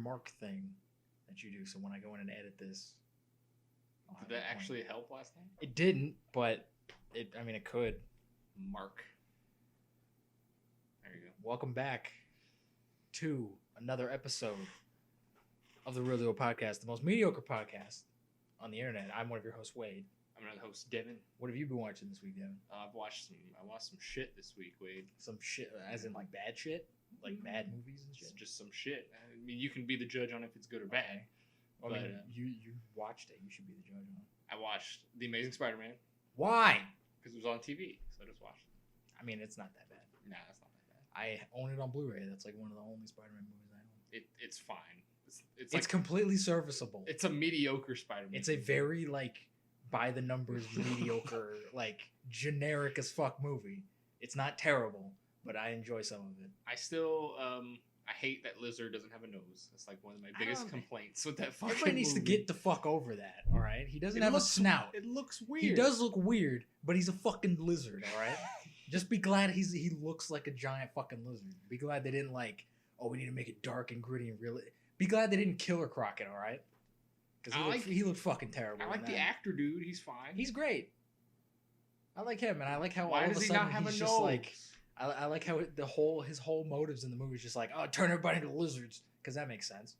mark thing that you do. So when I go in and edit this, did that actually help last time? It didn't, but it could. Mark. There you go. Welcome back to another episode of the Real Deal Podcast, the most mediocre podcast on the internet. I'm one of your hosts, Wade. I'm another host, Devin. What have you been watching this week, Devin? I watched some shit this week, Wade. Some shit, as in like bad shit, like bad movies and shit. Just some shit. I mean, you can be the judge on if it's good or bad. Well, I mean, you watched it. You should be the judge on it. I watched The Amazing Spider-Man. Why? Because it was on TV, so I just watched it. I mean, it's not that bad. Nah, it's not that bad. I own it on Blu-ray. That's like one of the only Spider-Man movies I own. It's fine. It's like, completely serviceable. It's a mediocre Spider-Man. It's a very like by the numbers mediocre, like generic as fuck movie. It's not terrible, but I enjoy some of it. I still I hate that Lizard doesn't have a nose. That's like one of my biggest complaints with that fucking Everybody needs movie. to get the fuck over that, all right? He doesn't have a snout. It looks weird. He does look weird, but he's a fucking lizard, all right? Just be glad he looks like a giant fucking lizard. Be glad they didn't like, oh, we need to make it dark and gritty and real. Be glad they didn't Killer Crockett, all right? Because he looked fucking terrible. I like the actor, dude. He's fine. He's great. I like him, and I like how Why all does of a he sudden not have he's a just nose? like. I like how his whole motives in the movie is just like, oh, turn everybody into lizards, because that makes sense.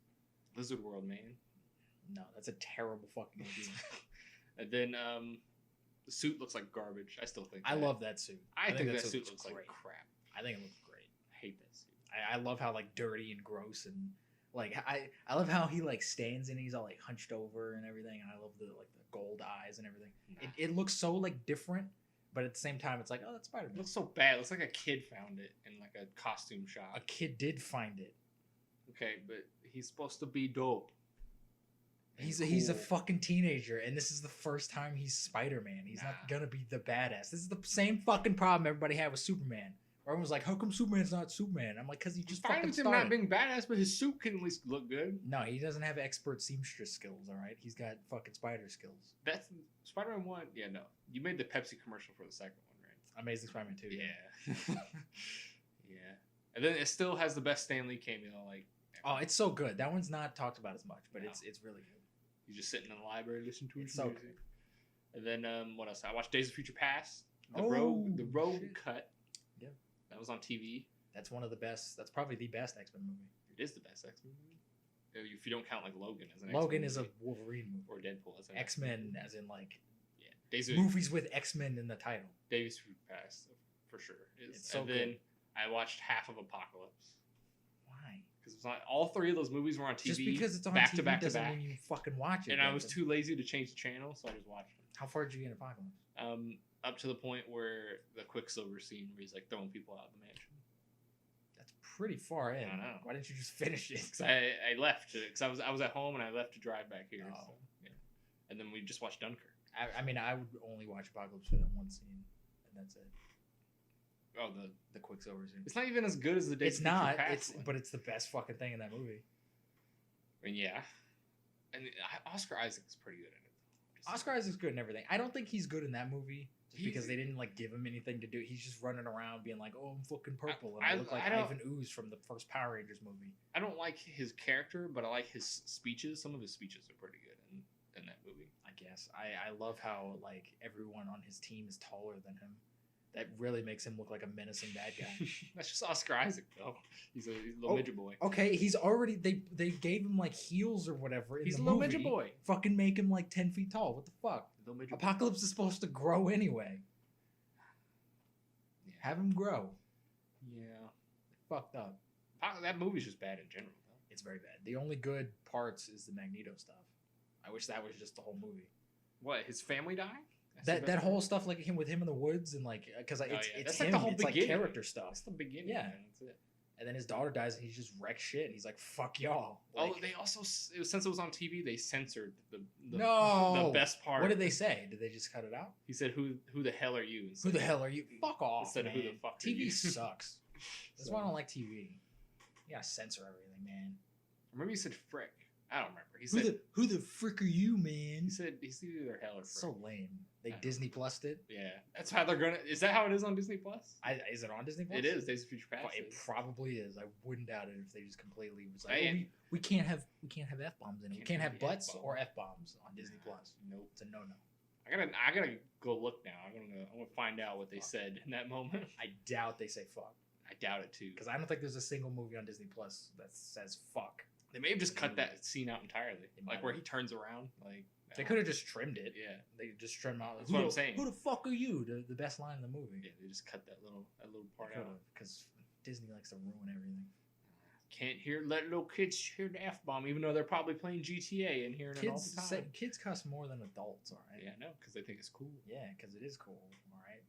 Lizard World, man. No, that's a terrible fucking idea. And then the suit looks like garbage. I still think. I love that suit. I think that suit looks like crap. I think it looks great. I hate that suit. I love how like dirty and gross and like I love how he like stands and he's all like hunched over and everything. And I love the gold eyes and everything. Nah. It looks so like different. But at the same time, it's like, oh, that's Spider-Man. It looks so bad. It looks like a kid found it in like a costume shop. A kid did find it. Okay, but he's supposed to be dope. He's a fucking teenager, and this is the first time he's Spider-Man. He's not gonna be the badass. This is the same fucking problem everybody had with Superman. Everyone was like, how come Superman's not Superman? I'm like, because he just fucking started. Fine with him not being badass, but his suit can at least look good. No, he doesn't have expert seamstress skills, all right? He's got fucking spider skills. That's Spider-Man 1. Yeah, no. You made the Pepsi commercial for the second one, right? Amazing Spider-Man 2. Yeah. Yeah. And then it still has the best Stan Lee cameo. Like, oh, it's so good. That one's not talked about as much, but it's really good. He's just sitting in the library listening to his music. So good. And then what else? I watched Days of Future Past. The Rogue cut. Yeah. That was on TV. That's one of the best. That's probably the best X-Men movie. It is the best X-Men movie. If you don't count like Logan as an Logan X-Men is movie. a Wolverine movie. Or Deadpool as an X-Men as in like yeah, movies with X-Men in the title. Days of Future Past for sure. It's so and good. Then I watched half of Apocalypse. Why? Because all three of those movies were on TV. Just because it's on back TV to back doesn't to back. mean you fucking watch it. And I was too lazy to change the channel, so I just watched them. How far did you get in Apocalypse? Up to the point where the Quicksilver scene where he's like throwing people out of the mansion. That's pretty far in. I know. Why didn't you just finish it? Because I left because I was at home and I left to drive back here. Oh. So, yeah. And then we just watched Dunkirk. I mean, I would only watch Apocalypse for that one scene, and that's it. Oh, the Quicksilver scene. It's not even as good as the Days It's not. but it's the best fucking thing in that movie. I mean, yeah. And Oscar Isaac's pretty good in it. Oscar Isaac's good in everything. I don't think he's good in that movie just because they didn't like give him anything to do. He's just running around being like, "Oh, I'm fucking purple," and I look like Ivan Ooze from the first Power Rangers movie. I don't like his character, but I like his speeches. Some of his speeches are pretty good in that movie. I guess I love how like everyone on his team is taller than him. That really makes him look like a menacing bad guy. That's just Oscar Isaac, though. He's a little midget boy. Okay, he's already they gave him like heels or whatever. He's a little midget boy. Fucking make him like 10 feet tall. What the fuck? Apocalypse is supposed to grow anyway. Yeah. Have him grow. Yeah. Fucked up. That movie's just bad in general, though. It's very bad. The only good parts is the Magneto stuff. I wish that was just the whole movie. What? His family dying? That whole stuff like him with him in the woods and like because it's like him. The whole it's beginning. Like character stuff. That's the beginning. Yeah, man. That's it. And then his daughter dies and he just wrecks shit. And he's like, "Fuck y'all." Like, they also since it was on TV, they censored the best part. What did they say? Did they just cut it out? He said, "Who the hell are you?" Who the hell are you? Fuck off. Instead man. of who the fuck are TV you? sucks. That's why I don't like TV. You gotta censor everything, man. Or maybe you said frick. I don't remember. He said, Who the frick are you, man? he said he's either hell or frick. So lame. They Disney Plus'd it. Yeah, that's how they're gonna. Is that how it is on Disney Plus? Is it on Disney Plus? It is. Days of Future Past. It probably is. I wouldn't doubt it if they just completely was like, Hey, we can't have F bombs in it. We can't have butts F-bomb. or F bombs on Disney Plus. Nope. It's a no. I gotta go look now. I'm gonna find out what they said in that moment. I doubt they say fuck I doubt it too. because I don't think there's a single movie on Disney Plus that says fuck. They may have just cut that scene out entirely, like where he turns around. Like They could have just trimmed it. Yeah, They just trimmed out. That's what I'm saying. Who the fuck are you? The best line in the movie. yeah. They just cut that little part out. Because Disney likes to ruin everything. Can't let little kids hear the F bomb, even though they're probably playing GTA and hearing it all the time. Kids cuss more than adults, all right? Yeah, no, because they think it's cool. Yeah, because it is cool, all right?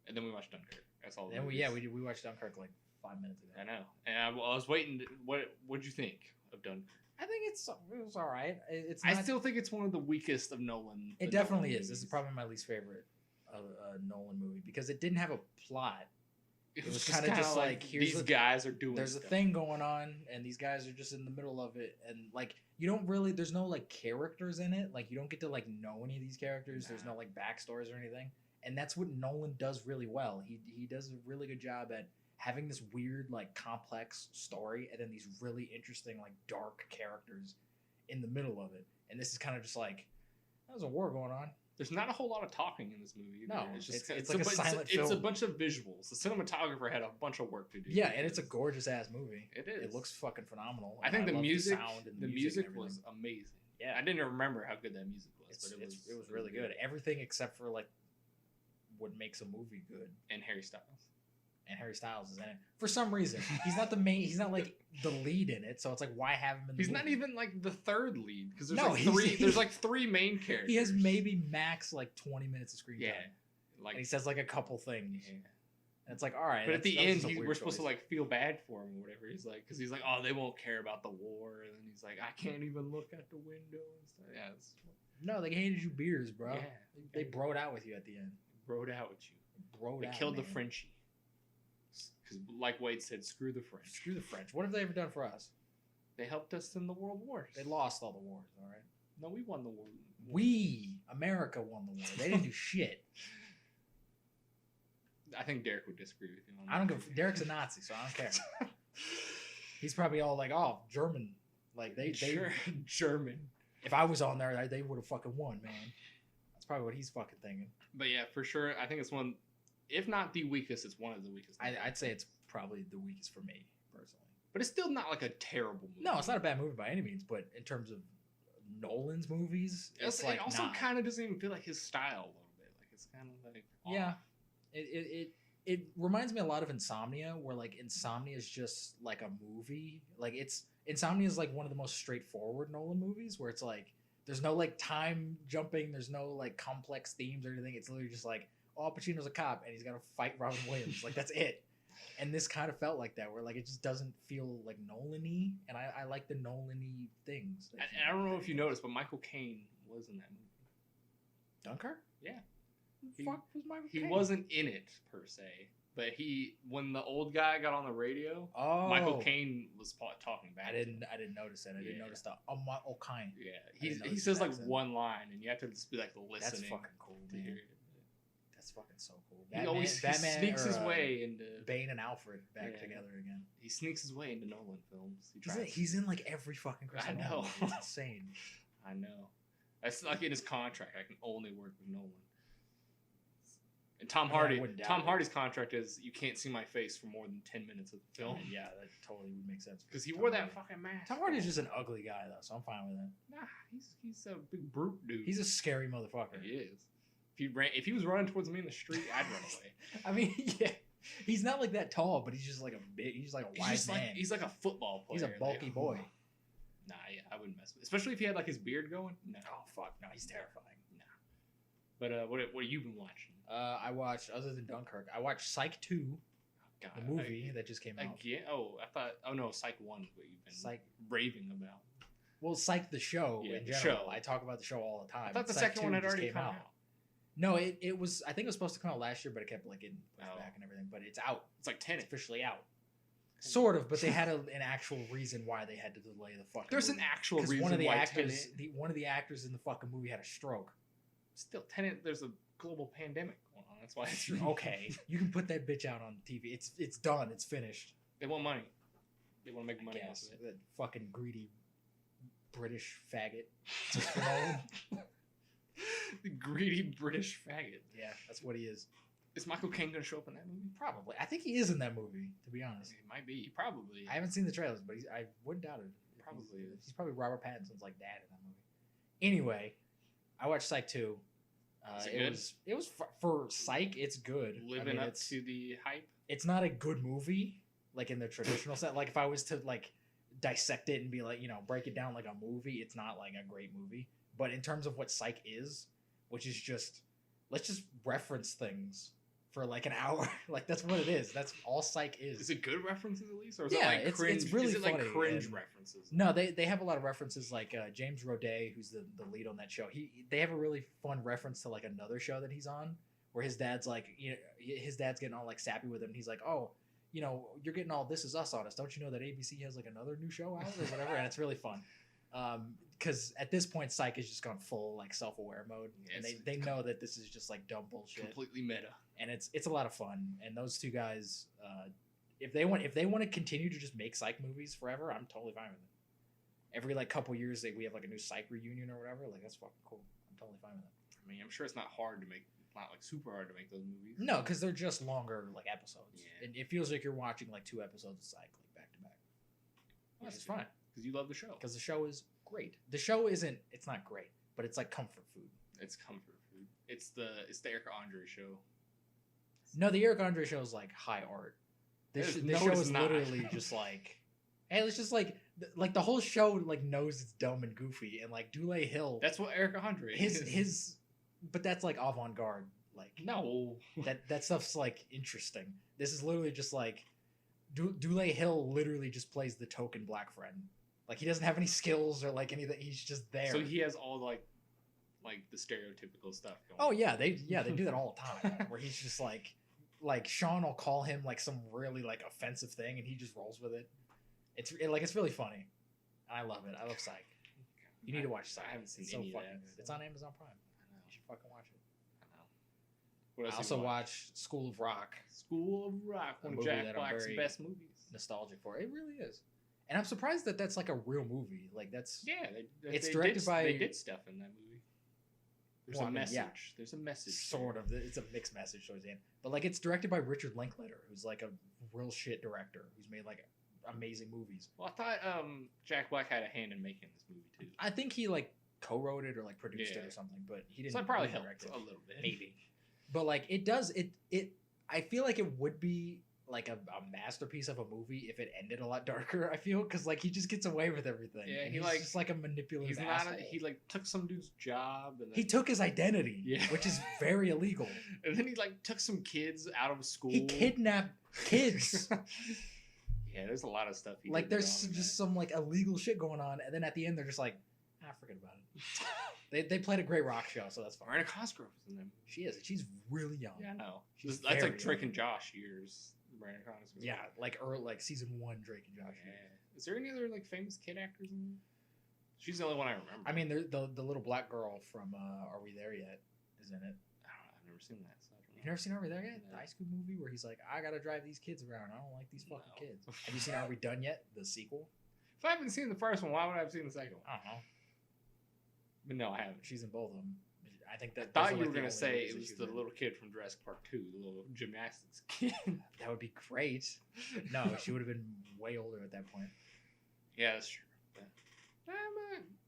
And then we watched Dunkirk. That's all. Then we watched Dunkirk like 5 minutes ago. I know, and I was waiting. What'd you think of Dunkirk? I think it was all right. I still think it's one of the weakest of Nolan. It definitely is. This is probably my least favorite Nolan movie because it didn't have a plot. It was kind of just like here's these guys are doing. There's stuff. a thing going on, and these guys are just in the middle of it, and like you don't really. There's no like characters in it. Like you don't get to like know any of these characters. Nah. There's no like backstories or anything, and that's what Nolan does really well. He does a really good job at having this weird like complex story, and then these really interesting like dark characters in the middle of it. And this is kind of just like there's a war going on. There's not a whole lot of talking in this movie. Either. No, it's just it's like a silent film. It's a bunch of visuals. The cinematographer had a bunch of work to do. Yeah, and it's a gorgeous ass movie. It is. It looks fucking phenomenal. I think the love music, sound and the music was amazing. Yeah, I didn't remember how good that music was, but it was really good. Everything except for like what makes a movie good. And Harry Styles. And Harry Styles is in it for some reason. He's not the main. He's not like the lead in it. So it's like, why have him in the He's movie? not even like the third lead because there's No, like three. There's like three main characters. He has maybe max like 20 minutes of screen time. Like and he says like a couple things. Yeah. And it's like, all right. But at the end, we're supposed choice. to like feel bad for him or whatever. He's like, because he's like, oh, they won't care about the war, and then he's like, I can't even look out the window and stuff. Yeah. No, they handed you beers, bro. Yeah. They broed out with you at the end. Broed out with you. Broed out. They killed man. the Frenchie. Because, like Wade said, screw the French. Screw the French. What have they ever done for us? They helped us in the world wars. They lost all the wars, all right? No, we won the war. We, America, won the war. They didn't do shit. I think Derek would disagree with you on that. I don't give. Derek's a Nazi, so I don't care. He's probably all like, "Oh, German." Like they sure. German. If I was on there, they would have fucking won, man. That's probably what he's fucking thinking. But yeah, for sure, I think it's one. If not the weakest, it's one of the weakest. I'd say it's probably the weakest for me personally. But it's still not like a terrible movie. No, it's not a bad movie by any means. But in terms of Nolan's movies, it's like it also kind of doesn't even feel like his style a little bit. Like it's kind of like yeah. It reminds me a lot of Insomnia, where like Insomnia is just like a movie. Like Insomnia is like one of the most straightforward Nolan movies, where it's like there's no like time jumping, there's no like complex themes or anything. It's literally just like, oh, Al Pacino's a cop and he's got to fight Robin Williams. Like that's it. And this kind of felt like that, where like it just doesn't feel like Nolan-y, and I like the Nolan-y things. And I don't know if you noticed, but Michael Caine was in that movie. Dunkirk? Yeah. Fuck was Michael Caine? He wasn't in it per se, but when the old guy got on the radio, Michael Caine was talking back. I didn't notice it. I didn't notice the Michael Caine. Yeah, he says like one line, and you have to just be like listening. That's fucking cool, man. That's fucking so cool. Batman sneaks his way into Bane and Alfred back together again. He sneaks his way into Nolan films. He's in like every fucking Christopher Nolan movie. It's insane. I know. That's like in his contract. I can only work with Nolan. And Tom Hardy's contract is you can't see my face for more than 10 minutes of the film. Yeah, that totally would make sense. Because he wore that fucking mask. Tom Hardy's just an ugly guy though, so I'm fine with it. Nah, he's a big brute dude. He's a scary motherfucker. He is. If he was running towards me in the street, I'd run away. I mean, yeah. He's not like that tall, but he's just like he's like a wide man. He's like a football player. He's a bulky boy. Nah, yeah, I wouldn't mess with it. Especially if he had like his beard going. No. Oh fuck, no, he's terrifying. Nah. But what have you been watching? I watched, other than Dunkirk, I watched Psych 2, the movie that just came out. Again? Oh no, Psych 1 is what you've been raving about. Well, Psych the show in general. I talk about the show all the time. I thought the second one had already come out. No, it was. I think it was supposed to come out last year, but it kept like getting pushed back and everything. But it's out. It's like Tenet. It's officially out. Sort of, but they had an actual reason why they had to delay the fucking. There's movie. an actual reason one of the why actors, Tenet. one of the actors in the fucking movie had a stroke. Still, Tenet. There's a global pandemic going on. That's why it's Okay, you can put that bitch out on TV. It's done. It's finished. They want money. They want to make money off of it. That fucking greedy British faggot. The greedy British faggot. Yeah, that's what he is. Is Michael Caine gonna show up in that movie? Probably. I think he is in that movie. To be honest, It might be. Probably. I haven't seen the trailers, but I wouldn't doubt it. Probably is. He's probably Robert Pattinson's like dad in that movie. Anyway, I watched Psych 2. Is it It good? was for Psych. It's good. Living up to the hype. It's not a good movie, like in the traditional sense. Like if I was to like dissect it and be like, break it down like a movie, it's not like a great movie. But in terms of what Psych is, which is just let's just reference things for like an hour. Like that's what it is. That's all Psych is. Is it good references at least, or is Yeah, it like it's cringe? really is it like funny, cringe and- references? No, they have a lot of references. Like James Roday, who's the lead on that show. They have a really fun reference to like another show that he's on, where his dad's like, his dad's getting all like sappy with him. And he's like, oh, you're getting all This Is Us on us. Don't you know that ABC has like another new show out or whatever? And it's really fun. Because at this point, Psych has just gone full like self-aware mode, and they know that this is just like dumb bullshit, Completely meta. and it's a lot of fun. And those two guys, if they want to continue to just make Psych movies forever, I'm totally fine with it. Every like couple years, we have like a new Psych reunion or whatever. Like that's fucking cool. I'm totally fine with it. I mean, I'm sure it's not hard to make, not like super hard to make those movies. No, because they're just longer like episodes. Yeah. And it feels like you're watching like 2 episodes of Psych like back to back. Well, Which is fine because you love the show. because the show is great. The show it's not great, but it's like comfort food. It's comfort food. It's the Eric Andre show. No, the Eric Andre show is like high art. This No, show it's is not. literally just like, hey, it's just like the whole show like knows it's dumb and goofy, and like Dule Hill, That's what Eric Andre is. his, but that's like avant garde. Like No. that stuff's like interesting. This is literally just like Dule Hill literally just plays the token black friend. Like he doesn't have any skills or like anything. He's just there. So he has all like the stereotypical stuff going Oh on. yeah, they do that all the time. Where he's just like Sean will call him like some really like offensive thing, and he just rolls with it. It's really funny. I love it. I love Psych. You need to watch Psych. I haven't seen It's any of fucking that. good. It's on Amazon Prime. I know. You should fucking watch it. I know. What else I you also watch? watched School of Rock. School of Rock, A one of movie Jack that I'm Black's very- best movies. Nostalgic for it. It really is. And I'm surprised that that's like a real movie. Like that's Yeah, It's directed by- They did stuff in that movie. There's Well, a I mean, message. yeah. There's a message. sort of. It's a mixed message towards the end. But like it's directed by Richard Linklater, who's like a real shit director who's made like amazing movies. Well, I thought Jack Black had a hand in making this movie too. I think he like co-wrote it or like produced it Yeah. or something, but he didn't. So it probably he helped direct it. a little bit. Maybe. But like it does it I feel like it would be like a masterpiece of a movie if it ended a lot darker. I feel because like he just gets away with everything. Yeah, And he, he's like- just like a manipulative. He's not. asshole. He like took some dude's job, and then, He took his identity, Yeah. which is very illegal. and then he like took some kids out of school. He kidnapped kids. Yeah, there's a lot of stuff. He Like did there's wrong in just some like illegal shit going on, and then at the end they're just like, forget about it. They played a great rock show, so that's that. fine. Miranda Cosgrove was in them. She is. She's really young. Yeah, I know. She's That's very like Drake young. and Josh years. Miranda Cosgrove. Yeah, like season 1 Drake and Josh. Yeah. Is there any other like famous kid actors in there? She's the only one I remember. I mean, the little black girl from Are We There Yet is in it. I don't know. I've never seen that. So I don't know. You've never seen Are We There Yet? No. The High School movie where he's like, I gotta drive these kids around. I don't like these fucking No. kids. Have you seen Are We Done Yet? The sequel? If I haven't seen the first one, why would I have seen the second one? I don't know. But no, I haven't. She's in both of them. I think that. I thought those are, you like, were the gonna only say movies it that was she's the in. little kid from Jurassic Park 2, the little gymnastics kid. That would be great. No, she would have been way older at that point. Yeah, that's true. But,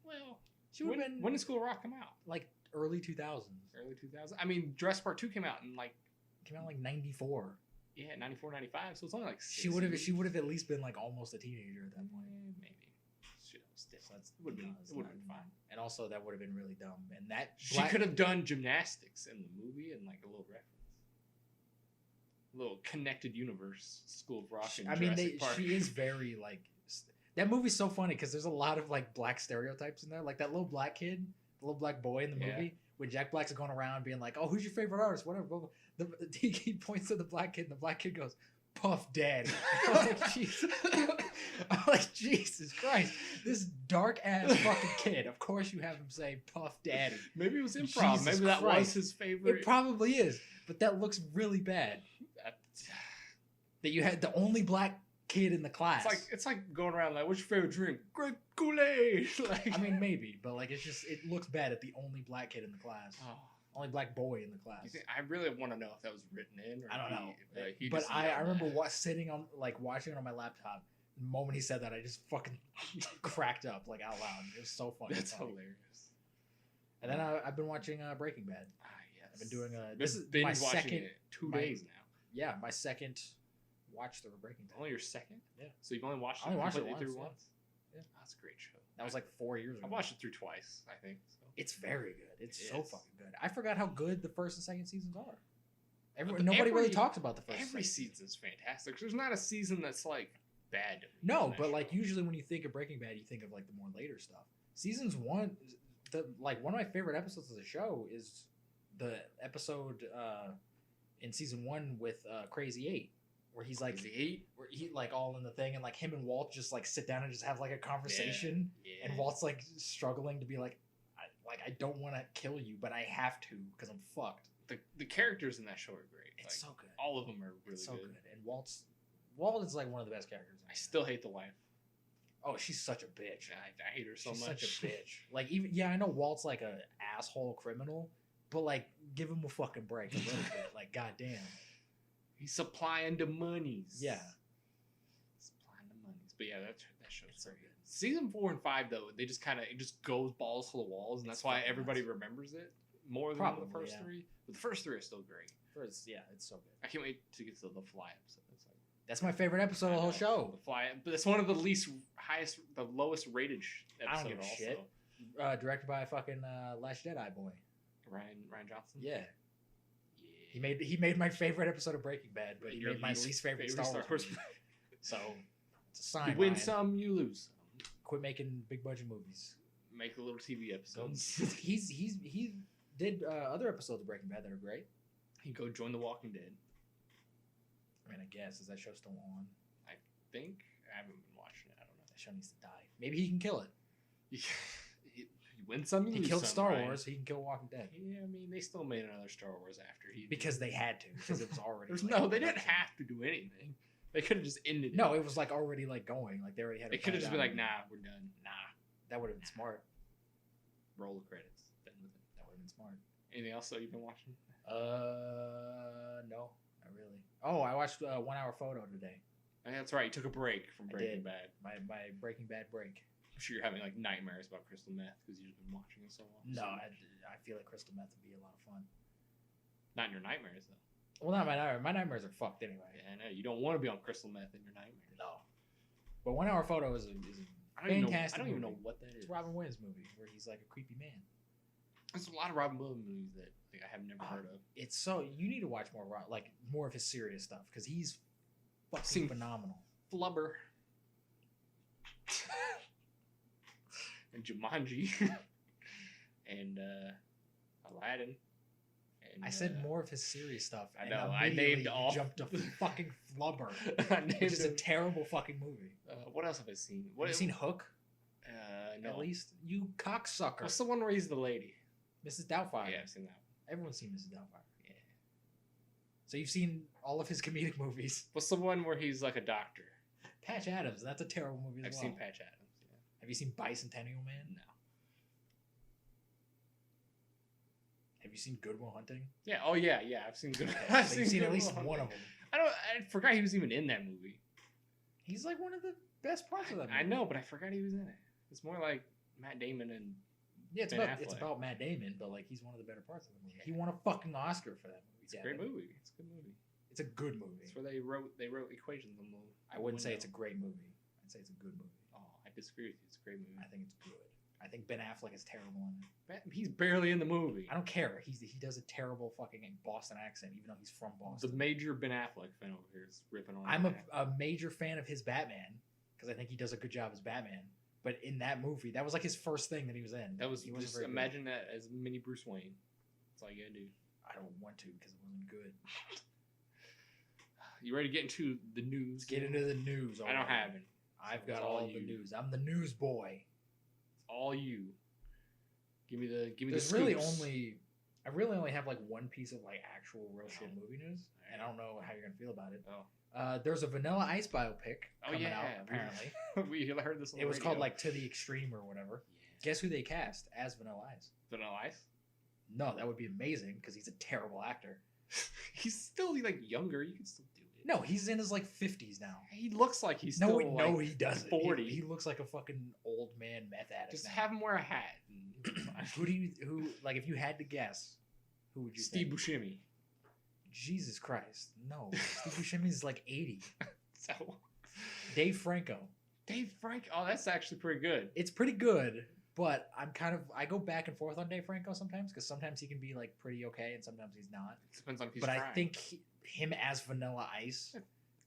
well, She would have been when did School of Rock come out? like early 2000s. Early 2000s. I mean, Jurassic Park 2 came out in like Came out like 94. 94, 95. So it's only like She would have at least been like almost a teenager at that point. maybe. Shit, still, So that's it would have no, been, it's it would not- have been fine. And also that would have been really dumb. And that She could have done gymnastics in the movie and like a little reference. A little connected universe, School of Rock and I mean, Jurassic Park. she is very like. That movie's so funny because there's a lot of like black stereotypes in there. Like that little black kid, the little black boy in the Yeah. movie, when Jack Black's going around being like, "Oh, who's your favorite artist?" Whatever. Blah, blah. He points to the black kid, and the black kid goes, Puff Daddy. I'm like, Jesus Christ. This dark ass fucking kid. Of course you have him say Puff Daddy. Maybe it was improv. Jesus Maybe that Christ. was his favorite. It probably is, but that looks really bad. That you had the only black kid in the class. It's like going around like, what's your favorite drink? Grape Kool-Aid. Like, I mean, maybe, but like, it looks bad at the only black kid in the class. oh. Only black boy in the class. I really want to know if that was written in. Or I don't know. But I remember sitting on, like, watching it on my laptop. The moment he said that, I just fucking cracked up, like, out loud. It was so funny. That's hilarious. And then I've been watching Breaking Bad. Ah, yes. I've been doing this is my second it 2 days now. Yeah, my second watch through Breaking Bad. Only your second? Yeah. So you've only watched it once, through once? Yeah. Oh, that's a great show. That was like 4 years ago. I watched it through twice, I think. So. It's very good. It's so fucking good. I forgot how good the first and second seasons are. Nobody every, really talks about the first. Every season's fantastic. There's not a season that's like bad. No, but like usually when you think of Breaking Bad, you think of like the more later stuff. Seasons one, one of my favorite episodes of the show is the episode in season 1 with Crazy 8. Where he's like, where he like all in the thing, and like him and Walt just like sit down and just have like a conversation, and Walt's like struggling to be like, I don't want to kill you, but I have to because I'm fucked. The characters in that show are great. It's so good. All of them are really so good. And Walt is like one of the best characters. I still hate the wife. Oh, she's such a bitch. I hate her so much. Such a bitch. Like even I know Walt's like a asshole criminal, but like give him a fucking break a little bit. Like goddamn. He's supplying the monies. Yeah. Supplying the monies. But yeah, that show's so good. Season 4 and 5 though, they just it just goes balls to the walls, and that's why everybody remembers it more than the first 3. But the first 3 are still great. It's so good. I can't wait to get to the Fly episode. That's my favorite episode of the whole show. The Fly, but it's one of the lowest rated episodes. I don't give a shit. Directed by fucking Last Jedi boy. Ryan Johnson. Yeah. He made my favorite episode of Breaking Bad, but he made my least favorite Star Wars movie. So it's a sign. You win some, you lose some. Quit making big budget movies. Make a little TV episodes. he did other episodes of Breaking Bad that are great. He go join The Walking Dead. I mean, I guess is that show still on? I think I haven't been watching it. I don't know. That show needs to die. Maybe he can kill it. He win some, you lose some. He killed Star right? Wars. He can kill Walking Dead. Yeah, I mean, they still made another Star Wars after he. Because they had to. Because it was already. They didn't have to do anything. They could have just ended it. No, it was like already like going. Like they already had. They could have just been like, "Nah, we're done." Nah, that would have been smart. Roll the credits. Done with it. That would have been smart. Anything else that you've been watching? No, not really. Oh, I watched 1 Hour Photo today. Oh, yeah, that's right. You took a break from Breaking Bad. My Breaking Bad break. I'm sure you're having like nightmares about crystal meth because you've been watching it so long. No, I feel like crystal meth would be a lot of fun. Not in your nightmares though. Well, not my nightmares. My nightmares are fucked anyway. Yeah, I know. You don't want to be on crystal meth in your nightmares. No. But 1 Hour Photo is a fantastic. I don't even know what that is. It's Robin Williams movie where he's like a creepy man. There's a lot of Robin Williams movies that I have never heard of. It's so you need to watch more of his serious stuff because he's fucking phenomenal. Flubber. And Jumanji. And Aladdin. And, I said more of his serious stuff. I know. I named all. Jumped to fucking Flubber, which is a terrible fucking movie. What else have I seen? Have you seen Hook? No. At least you cocksucker. What's the one where he's the lady? Mrs. Doubtfire. Yeah, I've seen that one. Everyone's seen Mrs. Doubtfire. Yeah. So you've seen all of his comedic movies. What's the one where he's like a doctor? Patch Adams. That's a terrible movie I've seen Patch Adams. Yeah. Have you seen Bicentennial Man? No. Have you seen Good Will Hunting? Yeah. Oh yeah. Yeah. I've seen Good. I've seen at least one of them. I forgot he was even in that movie. He's like one of the best parts of that movie. I know, but I forgot he was in it. It's more like Matt Damon and it's about Matt Damon, but like he's one of the better parts of the movie. Yeah. He won a fucking Oscar for that movie. It's a great movie. It's a good movie. It's a good movie. It's where they wrote equations on the. I wouldn't say it's a great movie. I'd say it's a good movie. Oh, I disagree with you. It's a great movie. I think it's good. I think Ben Affleck is terrible in it. He's barely in the movie. I don't care. He does a terrible fucking Boston accent, even though he's from Boston. The major Ben Affleck fan over here is ripping on. I'm a major fan of his Batman because I think he does a good job as Batman. But in that movie, that was like his first thing that he was in. That was just imagine that as mini Bruce Wayne. That's all you gotta do. I don't want to because it wasn't good. You ready to get into the news? Let's get into the news. I don't have any. I've So got it's all the news. I'm the news boy. It's all you. Give me the There's scoops. really only I really only have like one piece of like actual real shit movie news, and I don't know how you're gonna feel about it. There's a Vanilla Ice biopic coming out apparently. We heard this on the It was radio. called like To the Extreme or whatever. Yeah. Guess who they cast as Vanilla Ice? Vanilla Ice? No, that would be amazing because he's a terrible actor. He's still like younger. You can still do it. No, he's in his like 50s now. He looks like he's No, still no, like he doesn't. 40. He looks like a fucking old man meth addict. Just now. have him wear a hat. Who like if you had to guess, who would you Steve think? Buscemi. Jesus Christ. No. Steve Buscemi is like 80. So Dave Franco. Dave Franco. Oh, that's actually pretty good. It's pretty good, but I go back and forth on Dave Franco sometimes because sometimes he can be like pretty okay and sometimes he's not. It depends on if he's But trying. I think him as Vanilla Ice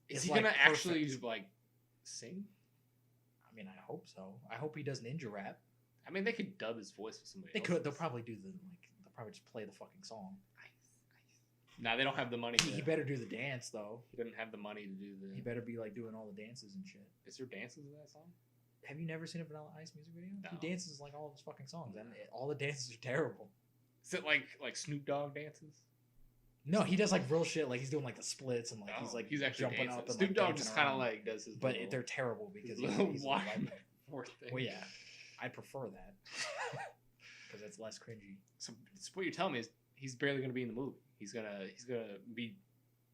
is he like, gonna actually perfect. like sing? I mean, I hope so. I hope he does ninja rap. I mean, they could dub his voice with somebody. They else. could. They'll probably do they'll probably just play the fucking song. Nah, they don't have the money. He better do the dance though. He doesn't have the money to do the. He better be like doing all the dances and shit. Is there dances in that song? Have you never seen a Vanilla Ice music video? No. He dances like all of his fucking songs, and all the dances are terrible. Is it like Snoop Dogg dances? No, he does like real shit. Like he's doing like the splits and like he's actually jumping dancing. up. And, Snoop like, Dogg dancing just kind of around. like does his. But little, they're terrible because his he's, little he's a wide white man. forward thing. Well, yeah, I prefer that because it's less cringy. So what you're telling me is he's barely going to be in the movie. He's gonna be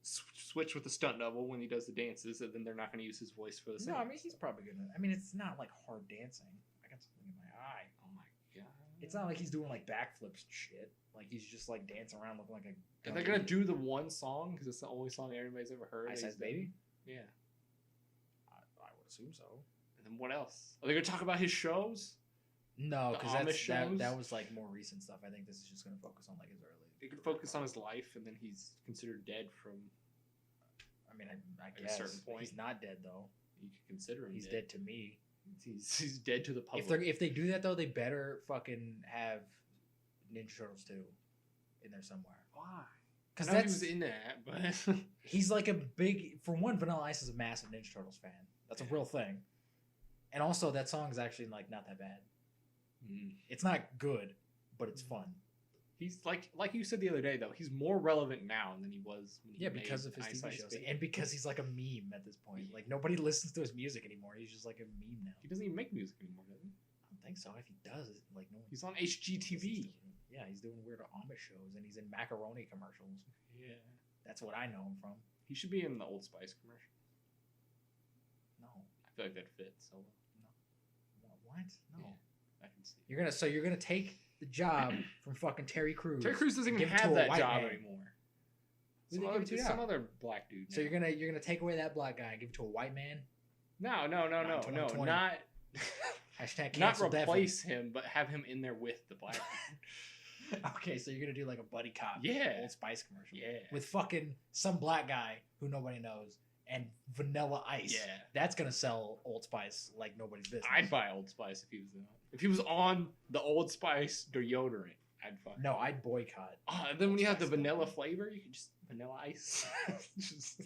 switch with the stunt double when he does the dances, and then they're not going to use his voice for the singing. No, I mean he's probably gonna. I mean it's not like hard dancing. I got something in my eye. Oh my god! It's not like he's doing like backflips and shit. Like he's just like dancing around looking like a. Are they gonna do the one song because it's the only song everybody's ever heard? Ice Ice Baby? Yeah. I would assume so. And then what else? Are they gonna talk about his shows? No, The because Amish shows? that was like more recent stuff. I think this is just gonna focus on like his early. They could focus on his life, and then he's considered dead from. I mean, I a guess certain point. he's not dead though. You could consider him. He's dead to me. He's dead to the public. If they do that though, they better fucking have Ninja Turtles 2 in there somewhere. Why? Because I know he that's was in that, but he's like a big. For one, Vanilla Ice is a massive Ninja Turtles fan. That's a real thing. And also, that song is actually like not that bad. It's not good, but it's fun. He's like you said the other day though. He's more relevant now than he was. When he because of his Ice TV Ice shows, Baby. and because he's like a meme at this point. Like nobody listens to his music anymore. He's just like a meme now. He doesn't even make music anymore, does he? I don't think so. If he does, like no one. He's on HGTV. Yeah, he's doing weird Amish shows, and he's in macaroni commercials. Yeah, That's what I know him from. he should be in the Old Spice commercial. No, I feel like that fits so well. what? No. Yeah, I can see. You're gonna take the job from fucking Terry Crews. Terry Crews doesn't even Give it to have a that white job man. anymore. Who Some they other, give it to some now? other black dude. So now. you're gonna take away that black guy and give it to a white man. No, Not not Hashtag not cancel Devin. replace him, but have him in there with the black man. Okay, so you're gonna do like a buddy cop, Yeah. Old Spice commercial, Yeah. with fucking some black guy who nobody knows and Vanilla Ice. Yeah. That's gonna sell Old Spice like nobody's business. I'd buy Old Spice if he was on. If he was on the Old Spice deodorant, I'd fuck. No, I'd boycott. And then when you have the Spice vanilla deodorant. flavor, you can just Vanilla Ice. Just-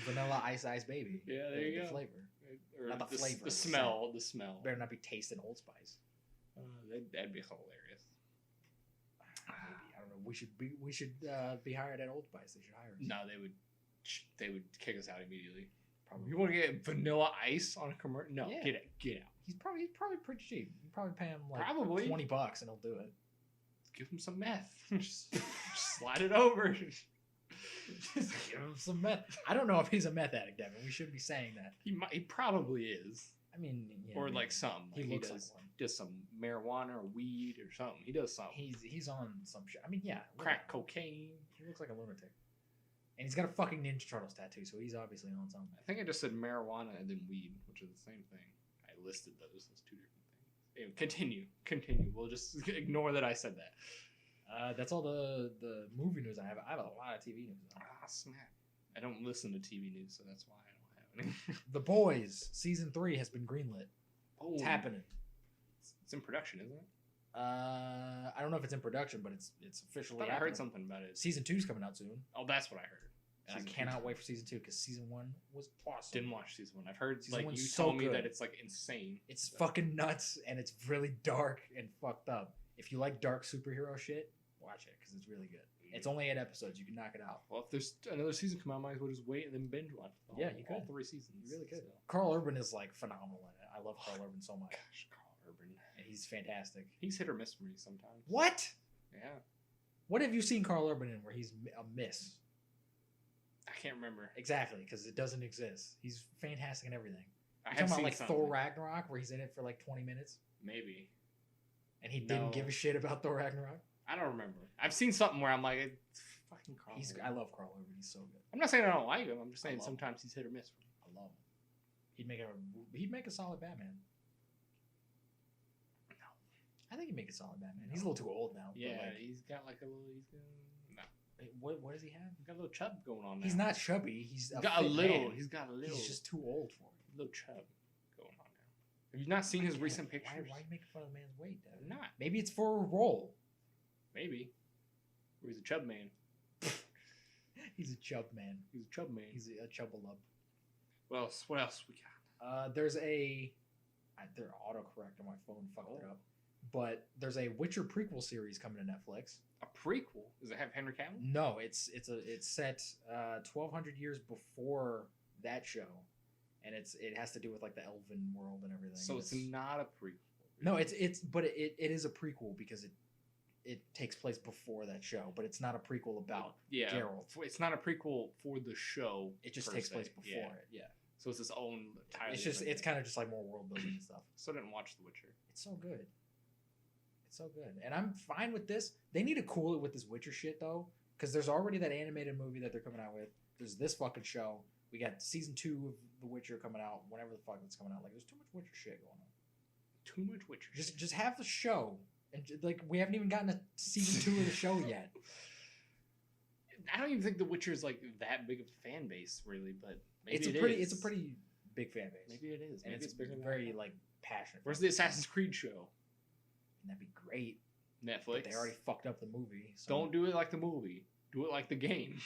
Vanilla Ice Baby. Yeah, there you the go. Flavor. or Not the flavor, the the smell. The smell. Better not be tasting Old Spice. That'd be hilarious. Maybe. I don't know. We should be hired at Old Spice. They should hire us. No, they would kick us out immediately. Probably. You want to get Vanilla Ice on a commercial? No, Yeah. get out. He's probably pretty cheap. You probably pay him like Probably. $20 and he'll do it. Give him some meth. just slide it over. Just give him some meth. I don't know if he's a meth addict, Devin. We should be saying that. He probably is. I mean, yeah, Or maybe. like some. He looks does, like one. does some marijuana or weed or something. He does something. He's on some shit. I mean, yeah, Crack cocaine. He looks like a lunatic. And he's got a fucking Ninja Turtles tattoo, so he's obviously on something. I think I just said marijuana and then weed, which are the same thing. I listed those two different things. Anyway, continue. We'll just ignore that I said that. That's all the movie news I have. I have a lot of TV news. Though. Ah, snap. I don't listen to TV news, so that's why I don't have any. The Boys season 3 has been greenlit. Oh, It's happening. It's in production, isn't it? I don't know if it's in production, but it's officially. I heard something about it. Season 2's coming out soon. Oh, that's what I heard. And I cannot wait for season 2 because season 1 was awesome. Didn't watch season 1. I've heard season like you so told me good. that it's like insane. It's fucking nuts and it's really dark and fucked up. If you like dark superhero shit, watch it because it's really good. It's only 8 episodes. You can knock it out. Well, if there's another season come out, I might as well just wait and then binge watch. You could. All 3 seasons. You really could. So. Carl Urban is like phenomenal in it. I love Carl Urban so much. Gosh, Carl Urban. And he's fantastic. He's hit or miss for me sometimes. What? Yeah. What have you seen Carl Urban in where he's a miss? I can't remember. Exactly, because it doesn't exist. He's fantastic in everything. I You're have talking about seen like something. Thor Ragnarok where he's in it for like 20 minutes Maybe. and he didn't give a shit about Thor Ragnarok? I don't remember. I've seen something where I'm like, it's fucking Carl Urban. I love Carl Urban. He's so good. I'm not saying I don't like him. I'm just saying love sometimes he's hit or miss for me. I love him. He'd make a solid Batman. No. I think he'd make a solid Batman. He's a little too old now. Yeah, but like, he's got like a little. No. what does he have? He's got a little chub going on now. He's not chubby. He's got a fit little. man. He's got a little. He's just too old for it. A little chub going on now. Have you not seen his recent Why pictures? are you making fun of the man's weight, Devin? I'm not. Maybe it's for a role. Maybe. Or he's a chub man. He's a chub man. He's a chub man. He's a chubbalub. What else we got? There's their autocorrect on my phone fucked it up. But there's a Witcher prequel series coming to Netflix. A prequel? Does it have Henry Cavill? No, it's set 1,200 years before that show, and it has to do with like the Elven world and everything. So it's not a prequel. No, it is a prequel because it takes place before that show, but it's not a prequel about Geralt. It's not a prequel for the show. It just takes place before it. Yeah. So it's its own title. It's kind of just like more world building and stuff. Still didn't watch The Witcher. It's so good. It's so good. And I'm fine with this. They need to cool it with this Witcher shit though, because there's already that animated movie that they're coming out with. There's this fucking show. We got season 2 of The Witcher coming out, whenever the fuck it's coming out. Like there's too much Witcher shit going on. Too much Witcher. Just have the show. And like we haven't even gotten a season 2 of the show yet. I don't even think The Witcher is like that big of a fan base, really. But maybe it's a pretty big fan base. Maybe it is. And maybe it's very like passionate. Where's the Assassin's Creed show? And that'd be great. Netflix. But they already fucked up the movie. So. Don't do it like the movie. Do it like the game.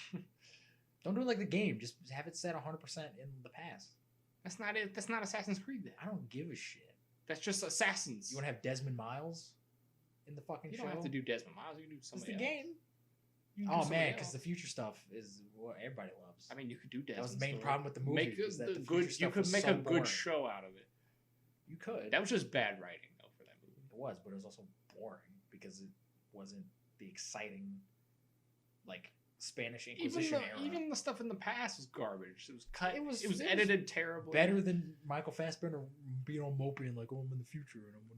Don't do it like the game. Just have it set 100% in the past. That's not it. That's not Assassin's Creed. Then I don't give a shit. That's just Assassins. You want to have Desmond Miles in the fucking show? You don't have to do Desmond Miles. You can do somebody else. It's the game. Oh man, because the future stuff is what everybody loves. I mean, you could do Desmond. That was the main problem with the movie. You could make a good show out of it. You could. That was just bad writing though for that movie. It was, but it was also boring because it wasn't the exciting, like Spanish Inquisition era. Even the stuff in the past was garbage. It was cut. It was it edited was terribly. Better than Michael Fassbender being all mopey and like, oh, I'm in the future and I'm gonna.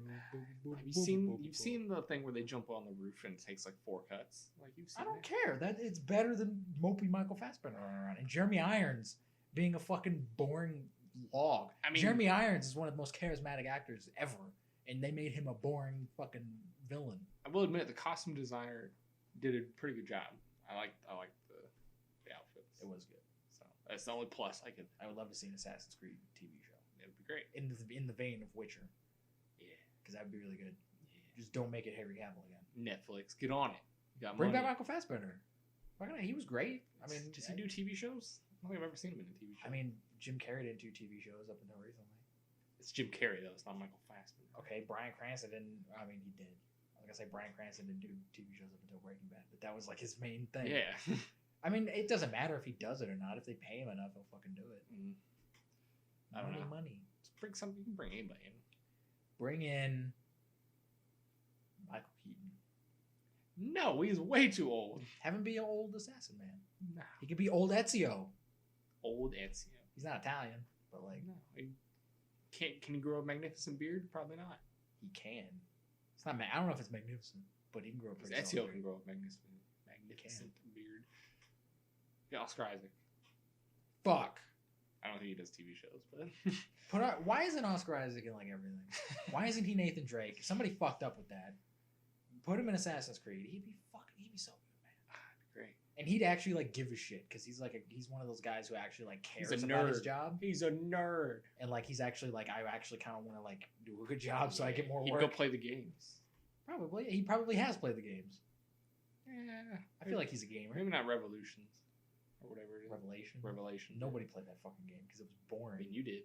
You've seen the thing where they jump on the roof and it takes like 4 cuts. Like you've seen. I don't care. That it's better than mopey Michael Fassbender running around and Jeremy Irons being a fucking boring log. I mean, Jeremy Irons is one of the most charismatic actors ever, and they made him a boring fucking villain. I will admit the costume designer did a pretty good job. I like the outfits. It was good. So that's the only plus I would love to see an Assassin's Creed TV show. It would be great in the vein of Witcher. Yeah, because that would be really good. Yeah. Just don't make it Henry Cavill again. Netflix, get on it. You got Bring money. back Michael Fassbender. He was great. I mean, does he do TV shows? I don't think I've ever seen him in a TV show. I mean, Jim Carrey didn't do TV shows up until recently. It's Jim Carrey though. It's not Michael Fassbender. Okay, Bryan Cranston didn't. I mean, he did. I was gonna say Bryan Cranston didn't do TV shows up until Breaking Bad, but that was like his main thing. Yeah. I mean, it doesn't matter if he does it or not. If they pay him enough, he'll fucking do it. I don't know. Money. Just bring something. You can bring anybody in. Bring in Michael Keaton. No, he's way too old. Have him be an old assassin, man. Nah. He could be old Ezio. Old Ezio. He's not Italian, but like no, can he grow a magnificent beard? Probably not. He can. It's not. I don't know if it's magnificent, but he can grow a pretty. Ezio can grow a magnificent beard. Yeah, Oscar Isaac. Fuck. I don't think he does TV shows, but why isn't Oscar Isaac in like everything? Why isn't he Nathan Drake? Somebody fucked up with that. Put him in Assassin's Creed. He'd be so good, man. Great. And he'd actually like give a shit because he's one of those guys who actually like cares about his job. He's a nerd. And like he's actually like I actually kind of want to like do a good job so I get more work. He'd go play the games. Probably. He probably has played the games. Yeah. I feel like he's a gamer. Maybe not Revolutions or whatever it is. Revelation. Nobody played that fucking game because it was boring. I mean, you did.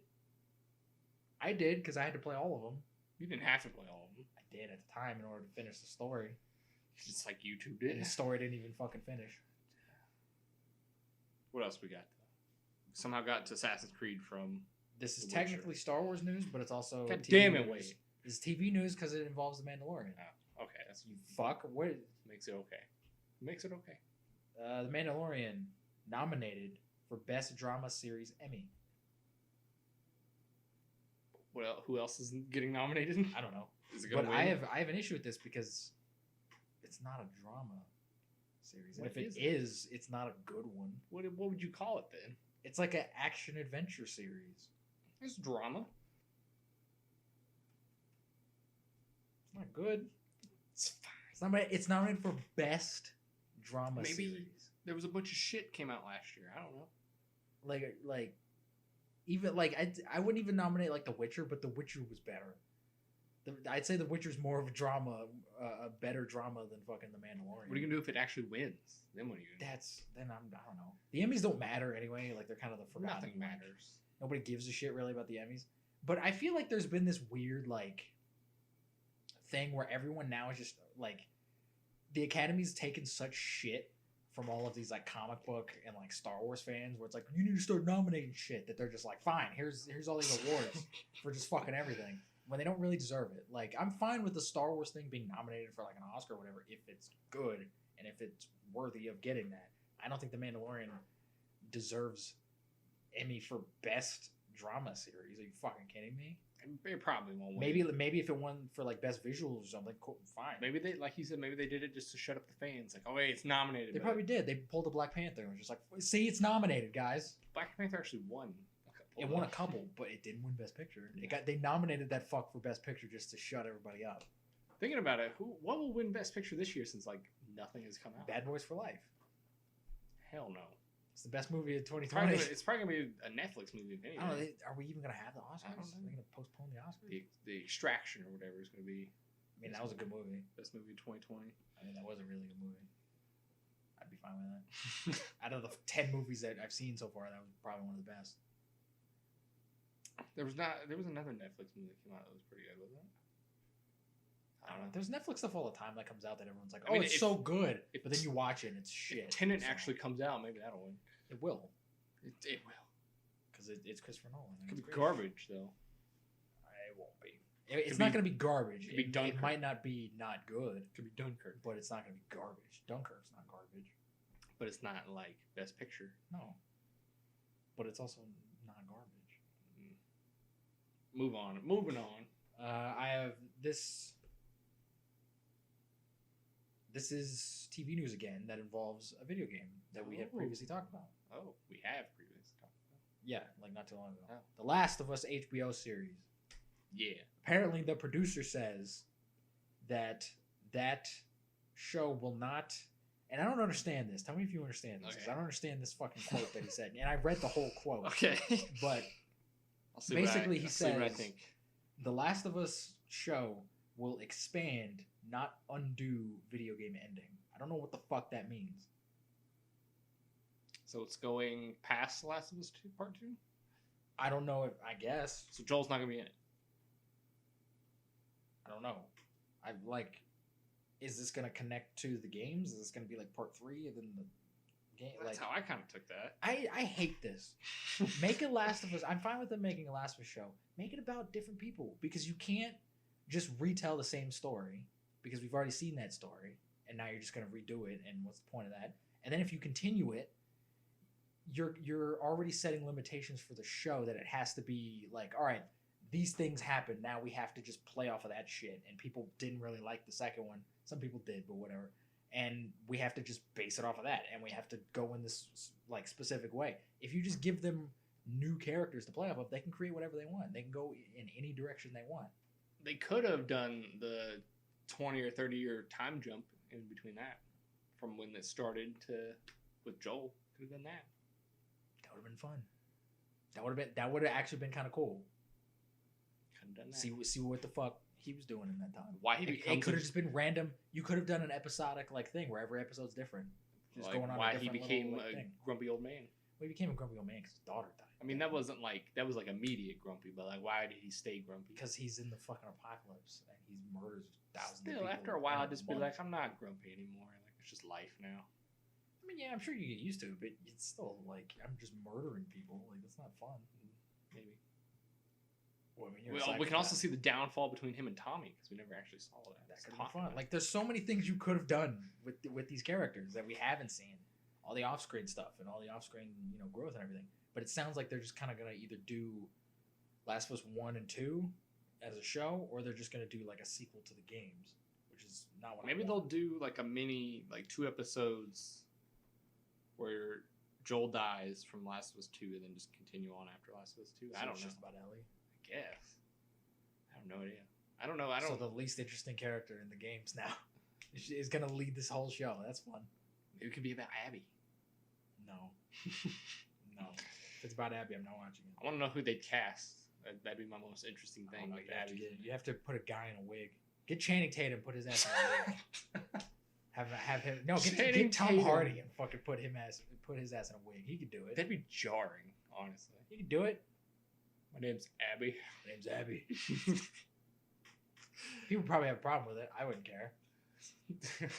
I did because I had to play all of them. You didn't have to play all of them. I did at the time in order to finish the story. Just like YouTube did. And the story didn't even fucking finish. What else we got? Somehow got to Assassin's Creed from. This is technically Star Wars news, but it's also God TV damn it! news. Wait. This is TV news because it involves the Mandalorian. Oh, okay, that's You fuck. What makes it okay. Makes it okay. The Mandalorian nominated for Best Drama Series Emmy. What else, who else is getting nominated? I don't know. Is it But gonna I win? have an issue with this because it's not a drama series. And What if it is it? is, it's not a good one. What would you call it then? It's like an action adventure series. It's drama. It's not good. It's fine. It's nominated for Best Drama Maybe Series. there was a bunch of shit came out last year. I don't know. Like even like I wouldn't even nominate like The Witcher, but The Witcher was better. I'd say The Witcher's more of a drama, a better drama than fucking The Mandalorian. What are you gonna do if it actually wins? Then what are you gonna I don't know. The Emmys don't matter anyway. Like they're kind of the do? forgotten. Nothing matters. Nobody gives a shit really about the Emmys. But I feel like there's been this weird like thing where everyone now is just like the Academy's taken such shit from all of these like comic book and like Star Wars fans where it's like you need to start nominating shit that they're just like fine here's all these awards for just fucking everything when they don't really deserve it. Like I'm fine with the Star Wars thing being nominated for like an Oscar or whatever if it's good and if it's worthy of getting that. I don't think The Mandalorian deserves Emmy for Best Drama Series. Are you fucking kidding me? It probably won't win. Maybe if it won for like Best Visuals or something, cool, fine. Maybe they, like you said, maybe they did it just to shut up the fans. Like, oh wait, it's nominated. They probably did. They pulled a Black Panther and was just like, see, it's nominated, guys. Black Panther actually won. It won a couple, but it didn't win Best Picture. They nominated that fuck for Best Picture just to shut everybody up. Thinking about it, what will win Best Picture this year since like nothing has come out? Bad Boys for Life. Hell no. It's the best movie of 2020. It's probably gonna be a Netflix movie. Anyway. I don't know. Are we even gonna have the Oscars? I don't know. Are they gonna postpone the Oscars? The Extraction or whatever is gonna be. I mean, that was a good movie. Best movie of 2020. I mean, that was a really good movie. I'd be fine with that. Out of the 10 movies that I've seen so far, that was probably one of the best. There was another Netflix movie that came out that was pretty good, wasn't it? I don't know. There's Netflix stuff all the time that comes out that everyone's like, I mean, it's so good. if- But then you watch it and it's shit. If Tenet So, actually comes out, maybe that'll win. It will. It will. Because it's Christopher Nolan. It could be It's great. garbage though. It won't be. It's not going to be garbage. Could be It Dunkirk. might not be not good, It could be Dunkirk, but it's not going to be garbage. Dunkirk's not garbage. but it's not like Best Picture. No. But it's also not garbage. Moving on. I have this. This is TV news again that involves a video game that we have Oh. previously talked about. Oh, we have previously talked about. Yeah, like not too long ago. Oh. The Last of Us HBO series. Yeah. Apparently, the producer says that that show will not. And I don't understand this. Tell me if you understand this, because Okay. I don't understand this fucking quote that he said. And I read the whole quote. Okay. But I'll see basically, he I'll see what I says think. The Last of Us show will expand, not undo video game ending. I don't know what the fuck that means. So it's going past The Last of Us 2, Part 2? I don't know if I guess. So Joel's not going to be in it. I don't know. I like. Is this gonna connect to the games? Is this gonna be like part 3 and then the game? That's Like how I kind of took that. I hate this. Make a Last of Us. I'm fine with them making a Last of Us show. Make it about different people because you can't just retell the same story because we've already seen that story and now you're just gonna redo it. And what's the point of that? And then if you continue it, you're already setting limitations for the show that it has to be like, all right, these things happen. Now we have to just play off of that shit. And people didn't really like the second one. Some people did, but whatever. And we have to just base it off of that. And we have to go in this like specific way. If you just give them new characters to play off of, they can create whatever they want. They can go in any direction they want. They could have done the 20 or 30 year time jump in between that. From when it started to with Joel. Could have done that. That would have been fun. That would have actually been kind of cool. Could have done that. See what the fuck he was doing in that time. Why he becomes? It could have just been random. You could have done an episodic like thing where every episode's different. Just like going on. Why a he became a thing. grumpy old man. Well, he became a grumpy old man because his daughter died. I mean, that was like immediate grumpy, but like, why did he stay grumpy? Because he's in the fucking apocalypse and he murders thousands of people. Still, after a while, I'd just be like, I'm not grumpy anymore. Like, it's just life now. I mean, yeah, I'm sure you get used to it, but it's still like I'm just murdering people. Like that's not fun. Maybe. Well, I mean, we can also see the downfall between him and Tommy because we never actually saw that. That could be fun. Like, there's so many things you could have done with these characters that we haven't seen. All the off-screen stuff and all the off-screen, growth and everything. But it sounds like they're just kind of gonna either do Last of Us 1 and 2 as a show, or they're just gonna do like a sequel to the games, which is not what. Maybe they'll do like a mini, like 2 episodes where Joel dies from Last of Us 2 and then just continue on after Last of Us 2. So I don't know. Just about Ellie. I guess. I have no idea. I don't know. So the least interesting character in the games now is gonna lead this whole show. That's fun. Maybe it could be about Abby. No. No. If it's about Abby, I'm not watching it. I want to know who they'd cast. That'd be my most interesting thing. Like you have to put a guy in a wig. Get Channing Tatum, put his ass in a wig. have him. No, get Tom Hardy and fucking put his ass in a wig. He could do it. That'd be jarring, honestly. He could do it. My name's Abby. My name's Abby. People probably have a problem with it. I wouldn't care. They're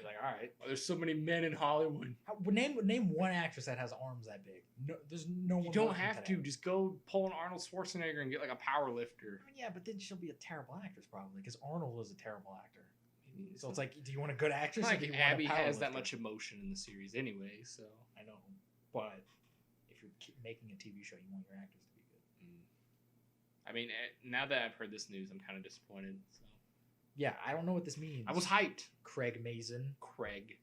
like, all right. There's so many men in Hollywood. Name one actress that has arms that big. No, there's no one. You don't have to. Just go pull an Arnold Schwarzenegger and get like a power lifter. Yeah, but then she'll be a terrible actress probably because Arnold is a terrible actor. So it's like, do you want a good actress? Like or do you Abby want a has powerlifter? that much emotion in the series anyway, so I know. But if you're making a TV show, you want your actors to be good. I mean, now that I've heard this news, I'm kind of disappointed. So. Yeah, I don't know what this means. I was hyped. Craig Mazin. Craig.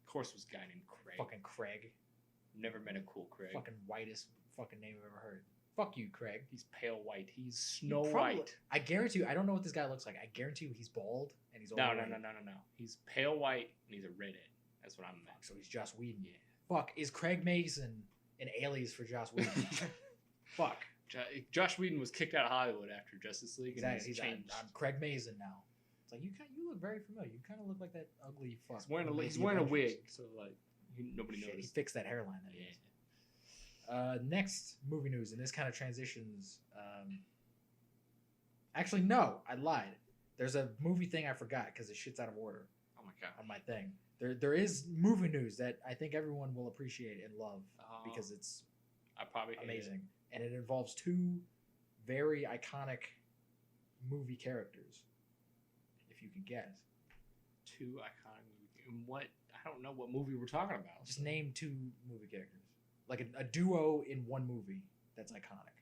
Of course, it was a guy named Craig. Fucking Craig. Never met a cool Craig. Fucking whitest fucking name I've ever heard. Fuck you, Craig. He's pale white. He's Snow White. I guarantee you, I don't know what this guy looks like. I guarantee you he's bald and he's No. He's pale white and he's a redhead. That's what I'm meant. So he's Joss Whedon. Yeah. Fuck, is Craig Mazin an alias for Joss Whedon? Fuck. Josh Whedon was kicked out of Hollywood after Justice League. And he's changed. I'm Craig Mazin now. It's like you look very familiar. You kind of look like that ugly fuck. He's wearing a wig, so like nobody knows. He fixed that hairline. Next movie news, and this kind of transitions. Actually, no, I lied. There's a movie thing I forgot because the shit's out of order. Oh my god! On my thing, there is movie news that I think everyone will appreciate and love because it's amazing, and it involves 2 very iconic movie characters. If you can guess, 2 iconic movies. What? I don't know what movie we're talking about. Just name 2 movie characters. Like a duo in one movie that's iconic.